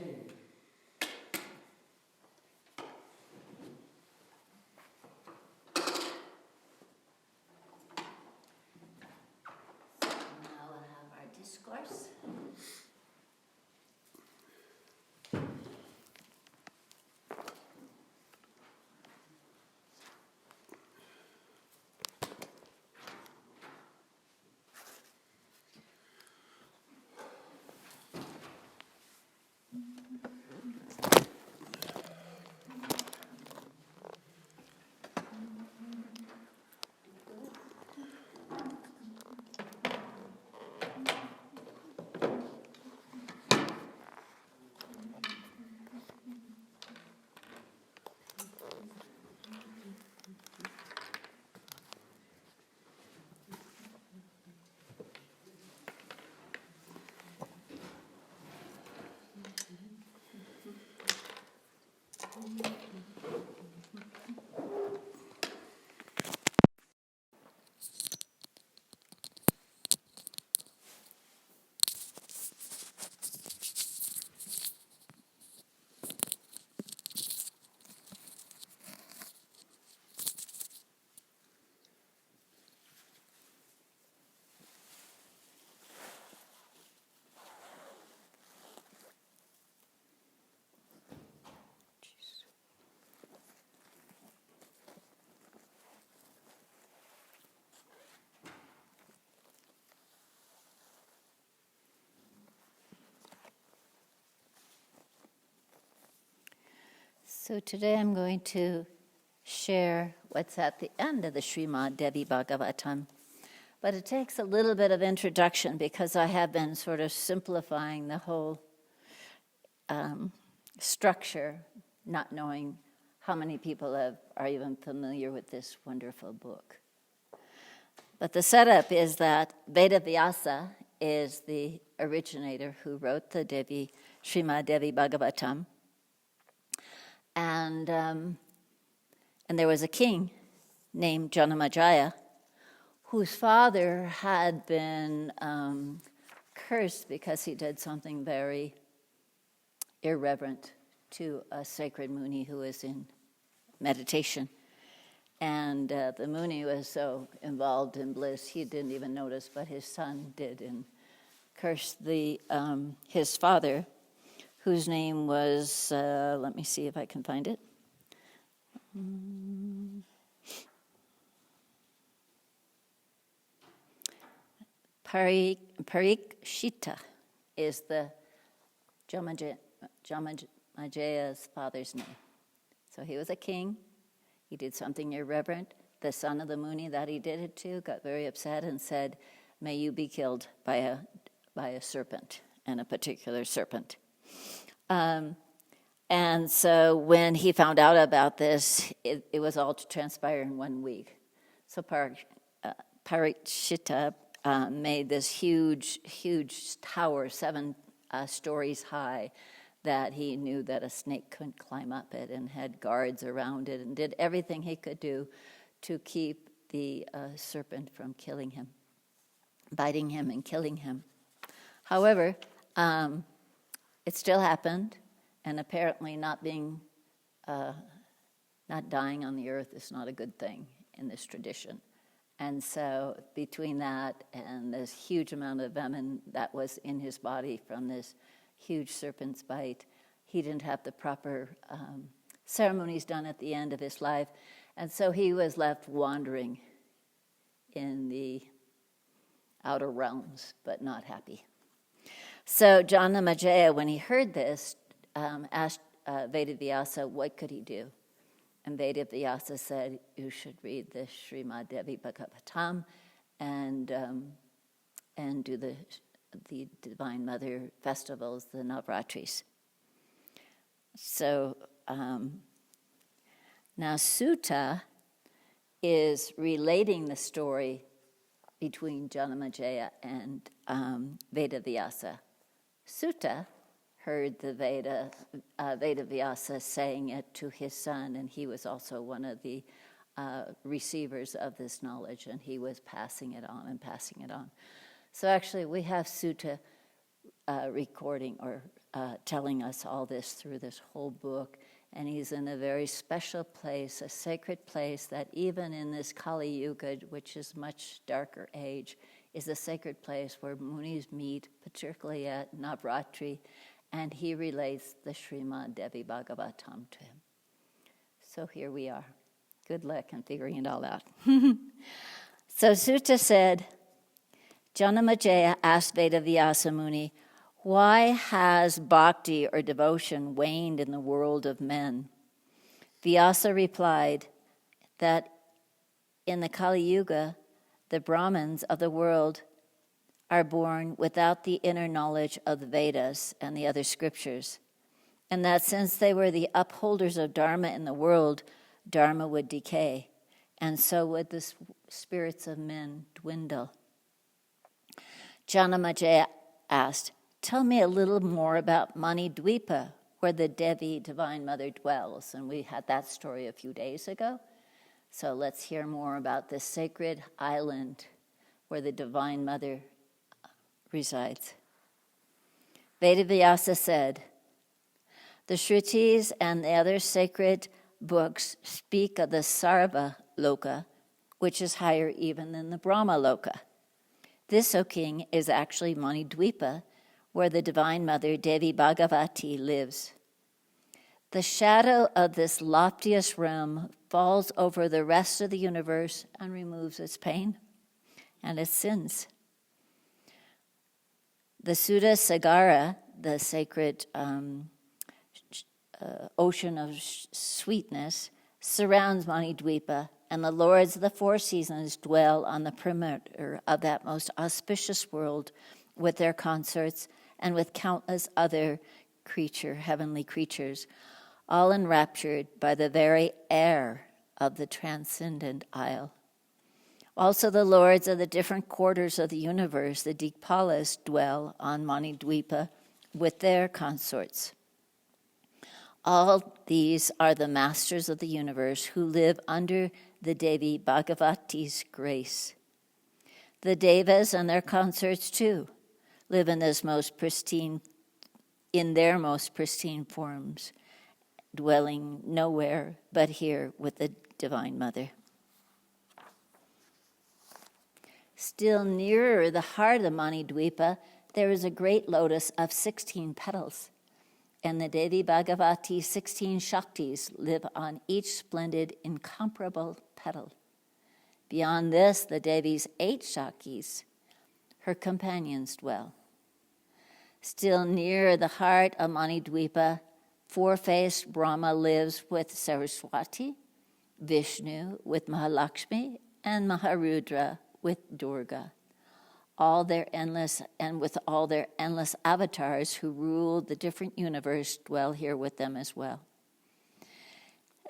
we'll have our discourse. So today I'm going to share what's at the end of the Srimad Devi Bhagavatam. But it takes a little bit of introduction because I have been sort of simplifying the whole structure, not knowing how many people are even familiar with this wonderful book. But the setup is that Vedavyasa is the originator who wrote the Srimad Devi Bhagavatam. And there was a king named Janamejaya whose father had been cursed because he did something very irreverent to a sacred Muni who was in meditation. And the Muni was so involved in bliss, he didn't even notice, but his son did, and cursed his father, whose name was, let me see if I can find it. Parikshita is the Jamajaya's father's name. So he was a king. He did something irreverent. The son of the Muni that he did it to got very upset and said, "May you be killed by a serpent, and a particular serpent." And so when he found out about this, it was all to transpire in 1 week. So Parikshita made this huge tower, 7 stories high, that he knew that a snake couldn't climb up it, and had guards around it, and did everything he could do to keep the serpent from killing him, biting him and killing him. However, it still happened, and apparently not dying on the earth is not a good thing in this tradition. And so between that and this huge amount of venom that was in his body from this huge serpent's bite, he didn't have the proper ceremonies done at the end of his life, and so he was left wandering in the outer realms, but not happy. So Janamejaya, when he heard this, asked Vedavyasa what could he do. And Vedavyasa said, "You should read the Srimad Devi Bhagavatam and do the Divine Mother festivals, the Navratris." So now Sutta is relating the story between Janamejaya and Vedavyasa. Sutta heard the Vedavyasa saying it to his son, and he was also one of the receivers of this knowledge, and he was passing it on and passing it on. So actually we have Sutta recording or telling us all this through this whole book. And he's in a very special place, a sacred place that even in this Kali Yuga, which is much darker age, is a sacred place where Munis meet, particularly at Navratri, and he relates the Srimad Devi Bhagavatam to him. So here we are. Good luck in figuring it all out. So Sutta said, Janamajaya asked Vedavyasa Muni, why has bhakti or devotion waned in the world of men? Vyasa replied that in the Kali Yuga, the Brahmins of the world are born without the inner knowledge of the Vedas and the other scriptures, and that since they were the upholders of Dharma in the world, Dharma would decay, and so would the spirits of men dwindle. Janamajaya asked, tell me a little more about Manidvipa, where the Devi, Divine Mother, dwells. And we had that story a few days ago. So let's hear more about this sacred island where the Divine Mother resides. Vedavyasa said, the Shrutis and the other sacred books speak of the Sarva Loka, which is higher even than the Brahma Loka. This, O king, is actually Manidvipa, where the Divine Mother, Devi Bhagavati, lives. The shadow of this loftiest realm falls over the rest of the universe and removes its pain and its sins. The Sudha Sagara, the sacred ocean of sweetness, surrounds Manidvipa, and the lords of the four seasons dwell on the perimeter of that most auspicious world with their consorts and with countless other heavenly creatures, all enraptured by the very air of the transcendent isle. Also the lords of the different quarters of the universe, the Dikpalas, dwell on Manidvipa with their consorts. All these are the masters of the universe who live under the Devi Bhagavati's grace. The Devas and their consorts too live in their most pristine forms, dwelling nowhere but here with the Divine Mother. Still nearer the heart of Manidvipa, there is a great lotus of 16 petals, and the Devi Bhagavati's 16 Shaktis live on each splendid, incomparable petal. Beyond this, the Devi's 8 Shaktis, her companions, dwell. Still near the heart of Manidvipa, four-faced Brahma lives with Saraswati, Vishnu with Mahalakshmi, and Maharudra with Durga. With all their endless avatars who rule the different universe dwell here with them as well.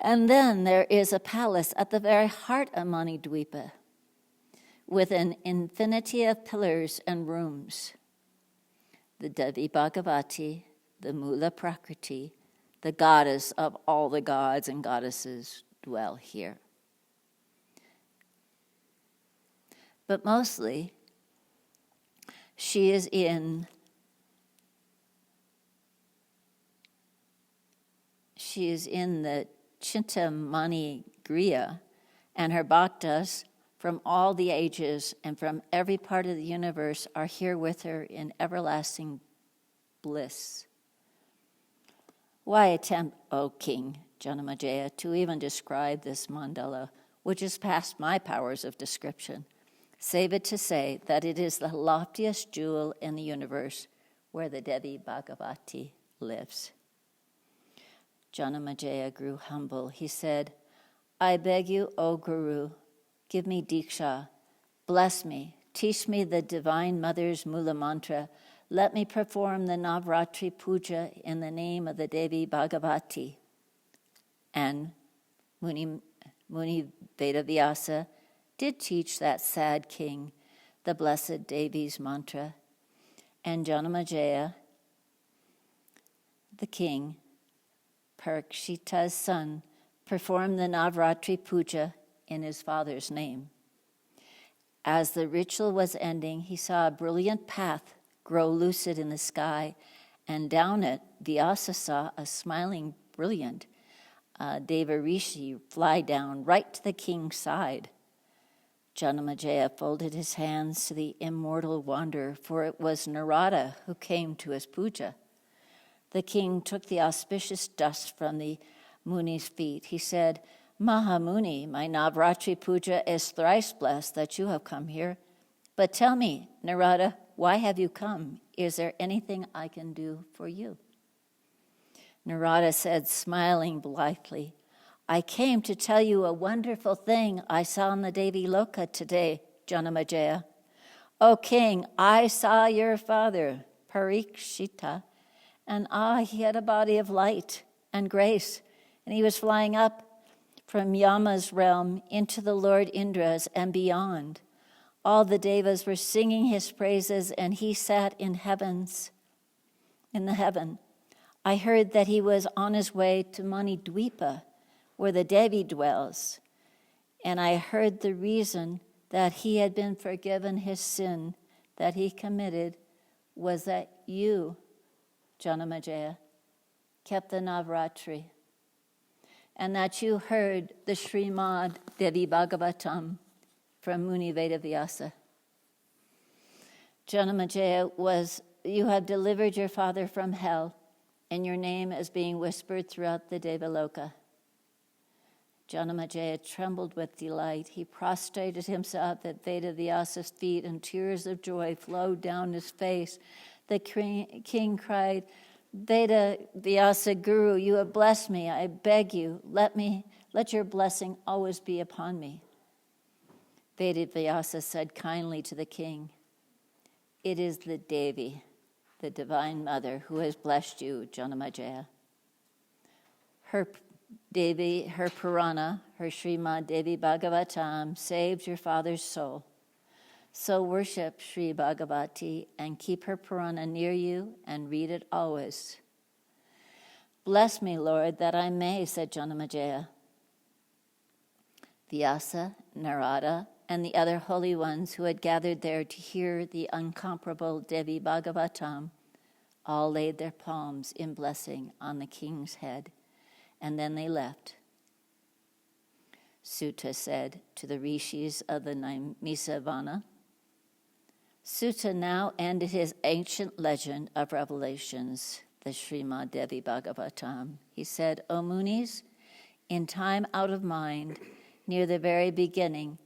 And then there is a palace at the very heart of Manidvipa, with an infinity of pillars and rooms. The Devi Bhagavati, the Mula Prakriti, the goddess of all the gods and goddesses, dwell here. But mostly, she is in the Chintamani Griya, and her bhaktas from all the ages and from every part of the universe are here with her in everlasting bliss. Why attempt, O king, Janamajaya, to even describe this mandala, which is past my powers of description, save it to say that it is the loftiest jewel in the universe where the Devi Bhagavati lives. Janamajaya grew humble. He said, I beg you, O Guru, give me Diksha, bless me, teach me the Divine Mother's Mula Mantra, let me perform the Navratri Puja in the name of the Devi Bhagavati. And Muni Vedavyasa did teach that sad king the blessed Devi's mantra, and Janamajaya, the king, Parikshita's son, performed the Navratri Puja in his father's name. As the ritual was ending, he saw a brilliant path grow lucid in the sky, and down it, Vyasa saw a smiling, brilliant Deva Rishi fly down right to the king's side. Janamejaya folded his hands to the immortal wanderer, for it was Narada who came to his puja. The king took the auspicious dust from the Muni's feet. He said, Mahamuni, my Navratri puja is thrice blessed that you have come here. But tell me, Narada, why have you come? Is there anything I can do for you? Narada said, smiling blithely, I came to tell you a wonderful thing I saw in the Devi Loka today, Janamejaya. O king, I saw your father, Parikshita, and he had a body of light and grace, and he was flying up from Yama's realm into the Lord Indra's and beyond. All the devas were singing his praises, and he sat in the heaven. I heard that he was on his way to Manidwipa, where the Devi dwells, and I heard the reason that he had been forgiven his sin that he committed was that you, Janamejaya, kept the Navratri, and that you heard the Srimad Devi Bhagavatam from Muni Veda Vyasa. Janamejaya, you have delivered your father from hell, and your name is being whispered throughout the Devaloka. Janamejaya trembled with delight. He prostrated himself at Veda Vyasa's feet, and tears of joy flowed down his face. The king cried, Veda Vyasa Guru, you have blessed me. I beg you, let your blessing always be upon me. Veda Vyasa said kindly to the king, it is the Devi, the Divine Mother, who has blessed you, Janamejaya. Her Devi, her Purana, her Srimad Devi Bhagavatam saved your father's soul. So worship Sri Bhagavati and keep her Purana near you and read it always. Bless me, Lord, that I may, said Janamejaya. Vyasa, Narada, and the other holy ones who had gathered there to hear the incomparable Devi Bhagavatam all laid their palms in blessing on the king's head, and then they left. Sutta said to the rishis of the Naimisavana. Sutta now ended his ancient legend of revelations, the Srimad Devi Bhagavatam. He said, O Munis, in time out of mind, near the very beginning,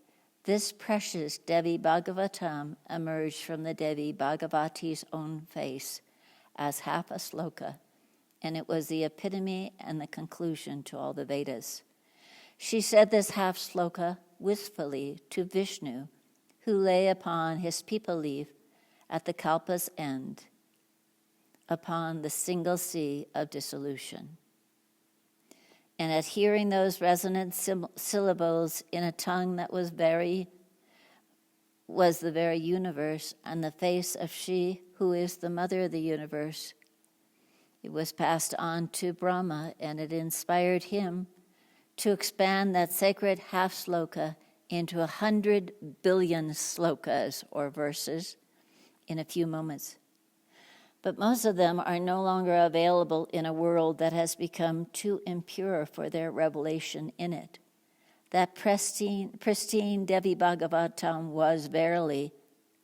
this precious Devi Bhagavatam emerged from the Devi Bhagavati's own face as half a sloka, and it was the epitome and the conclusion to all the Vedas. She said this half sloka wistfully to Vishnu, who lay upon his peepal leaf at the kalpa's end, upon the single sea of dissolution. And at hearing those resonant syllables in a tongue that was the very universe and the face of she who is the mother of the universe, it was passed on to Brahma, and it inspired him to expand that sacred half sloka into 100 billion slokas or verses in a few moments. But most of them are no longer available in a world that has become too impure for their revelation in it. That pristine Devi Bhagavatam was verily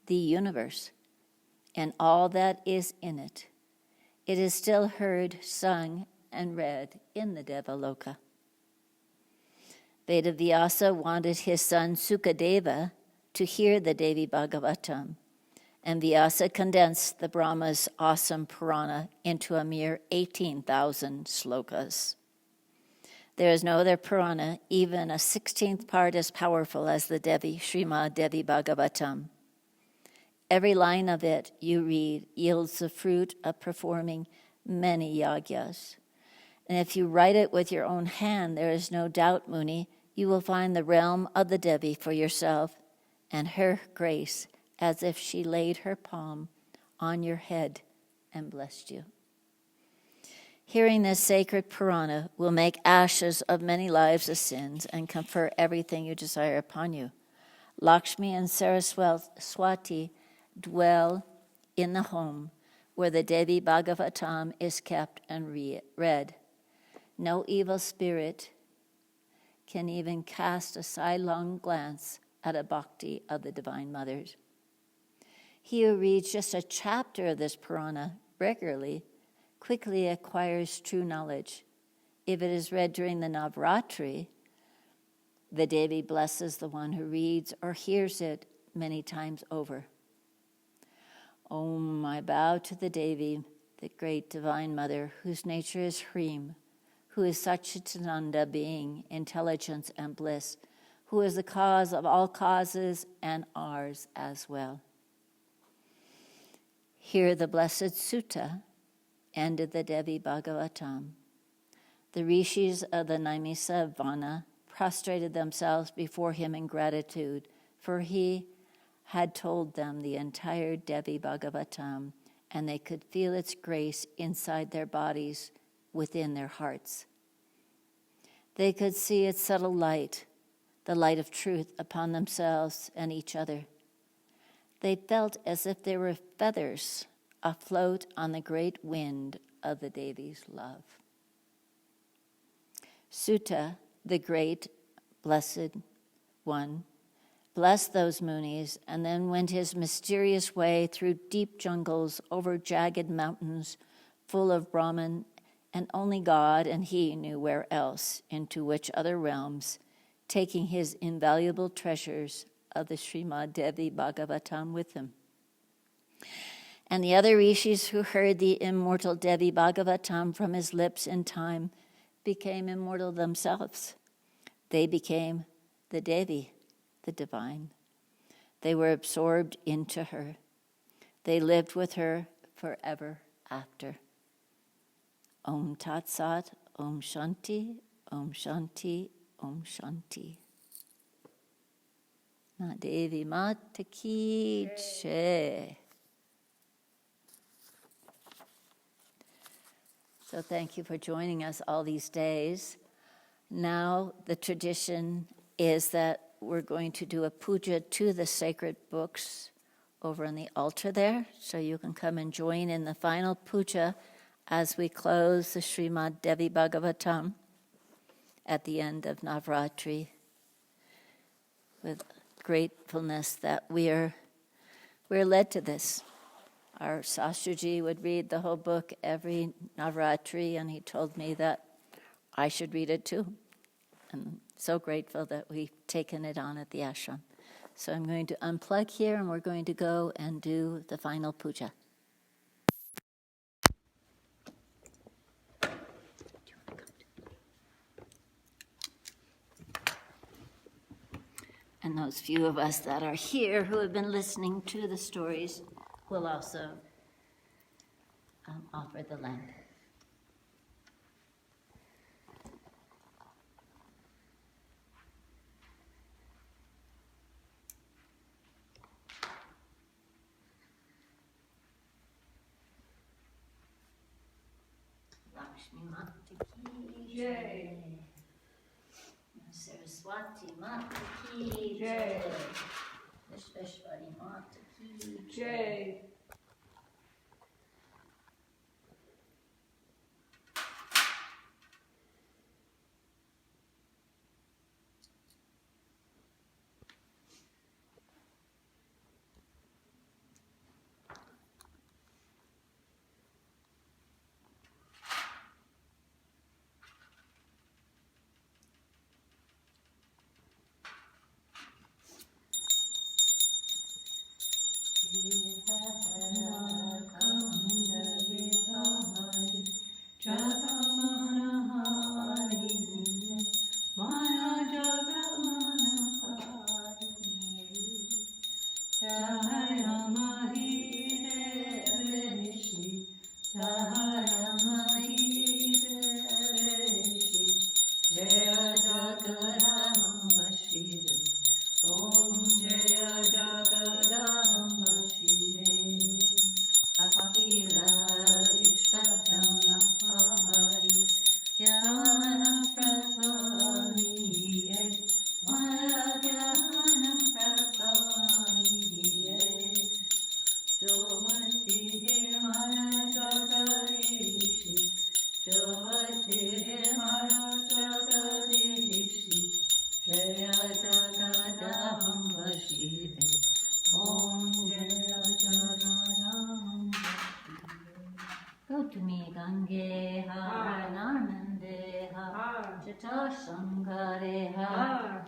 the universe and all that is in it. It is still heard, sung, and read in the Devaloka. Veda Vyasa wanted his son Sukadeva to hear the Devi Bhagavatam, and Vyasa condensed the Brahma's awesome Purana into a mere 18,000 slokas. There is no other Purana, even a 16th part as powerful as the Srimad Devi Bhagavatam. Every line of it you read yields the fruit of performing many yagyas. And if you write it with your own hand, there is no doubt, Muni, you will find the realm of the Devi for yourself and her grace as if she laid her palm on your head and blessed you. Hearing this sacred Purana will make ashes of many lives of sins and confer everything you desire upon you. Lakshmi and Saraswati dwell in the home where the Devi Bhagavatam is kept and read. No evil spirit can even cast a sidelong glance at a bhakti of the Divine Mothers. He who reads just a chapter of this Purana regularly quickly acquires true knowledge. If it is read during the Navratri, the Devi blesses the one who reads or hears it many times over. Om, I bow to the Devi, the great Divine Mother, whose nature is Hrim, who is Satchitananda being, intelligence and bliss, who is the cause of all causes and ours as well. Here the blessed Sutta ended the Devi Bhagavatam. The rishis of the Naimisa Vana prostrated themselves before him in gratitude, for he had told them the entire Devi Bhagavatam, and they could feel its grace inside their bodies, within their hearts. They could see its subtle light, the light of truth upon themselves and each other. They felt as if they were feathers afloat on the great wind of the Devi's love. Sutta, the great blessed one, blessed those munis and then went his mysterious way through deep jungles, over jagged mountains full of Brahman, and only God and he knew where else, into which other realms, taking his invaluable treasures of the Srimad Devi Bhagavatam with him. And the other rishis who heard the immortal Devi Bhagavatam from his lips in time became immortal themselves. They became the Devi, the divine. They were absorbed into her. They lived with her forever after. Om Tat Sat, Om Shanti, Om Shanti, Om Shanti. Na Devi Mata Ki Jai. So thank you for joining us all these days. Now the tradition is that we're going to do a puja to the sacred books over on the altar there, so you can come and join in the final puja as we close the Srimad Devi Bhagavatam at the end of Navratri, with gratefulness that we're led to this. Our Sastraji would read the whole book every Navratri, and he told me that I should read it too. I'm so grateful that we've taken it on at the ashram. So I'm going to unplug here, and we're going to go and do the final puja. And those few of us that are here who have been listening to the stories will also offer the lamp. Lakshmi Mata Ki Jai. Saraswati Mata Ki Jai. Vishveshwari Mata Ki Jai. Gangeha Narmandeha Jatoshangareha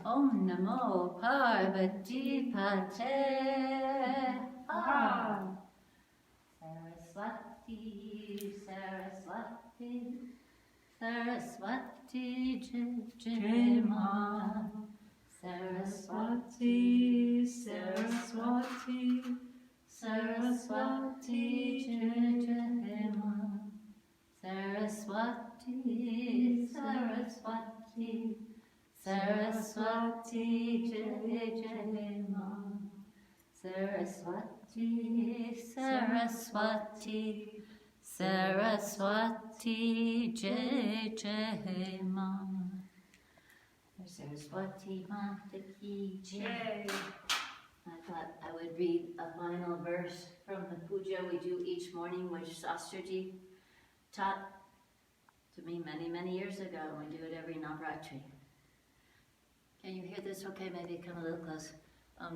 Om Namo Parvati Pate Saraswati, Saraswati, Saraswati Jai Ma. Saraswati, Saraswati, Saraswati Jai Ma. Saraswati, Saraswati, Saraswati Jai Ma. Saraswati, Saraswati, Saraswati Jai Ma. Saraswati Mata Ki Jai. I thought I would read a final verse from the puja we do each morning, which Shastraji taught to me many, many years ago, and we do it every Navratri. Can you hear this? Okay, maybe come a little close.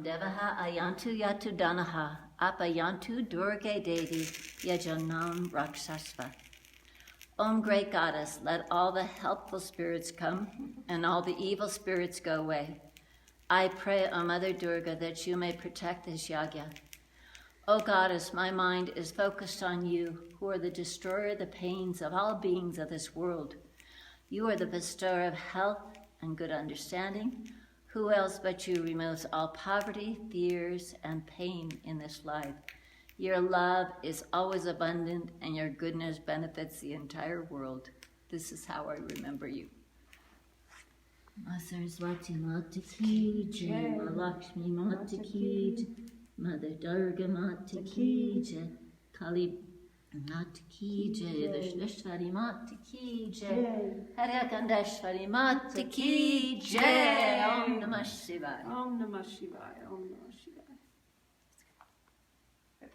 Devaha ayantu yatu danaha, apayantu durge devi, yajanam rakshasva. Great Goddess, let all the helpful spirits come and all the evil spirits go away. I pray, O Mother Durga, that you may protect this yagya. O Goddess, my mind is focused on you, who are the destroyer of the pains of all beings of this world. You are the bestower of health and good understanding. Who else but you removes all poverty, fears, and pain in this life? Your love is always abundant, and your goodness benefits the entire world. This is how I remember you. Saraswati Mata Ki Jai, Lakshmi Mata Ki Jai, Mother Durga Mata Ki Jai, Kali Mata Ki Jai, Vishveshwari Mata Ki Jai, Haidakhandi Mata Ki Jai. Om Namah Shivaya. Om Namah Shivaya. Om Namah Shivaya.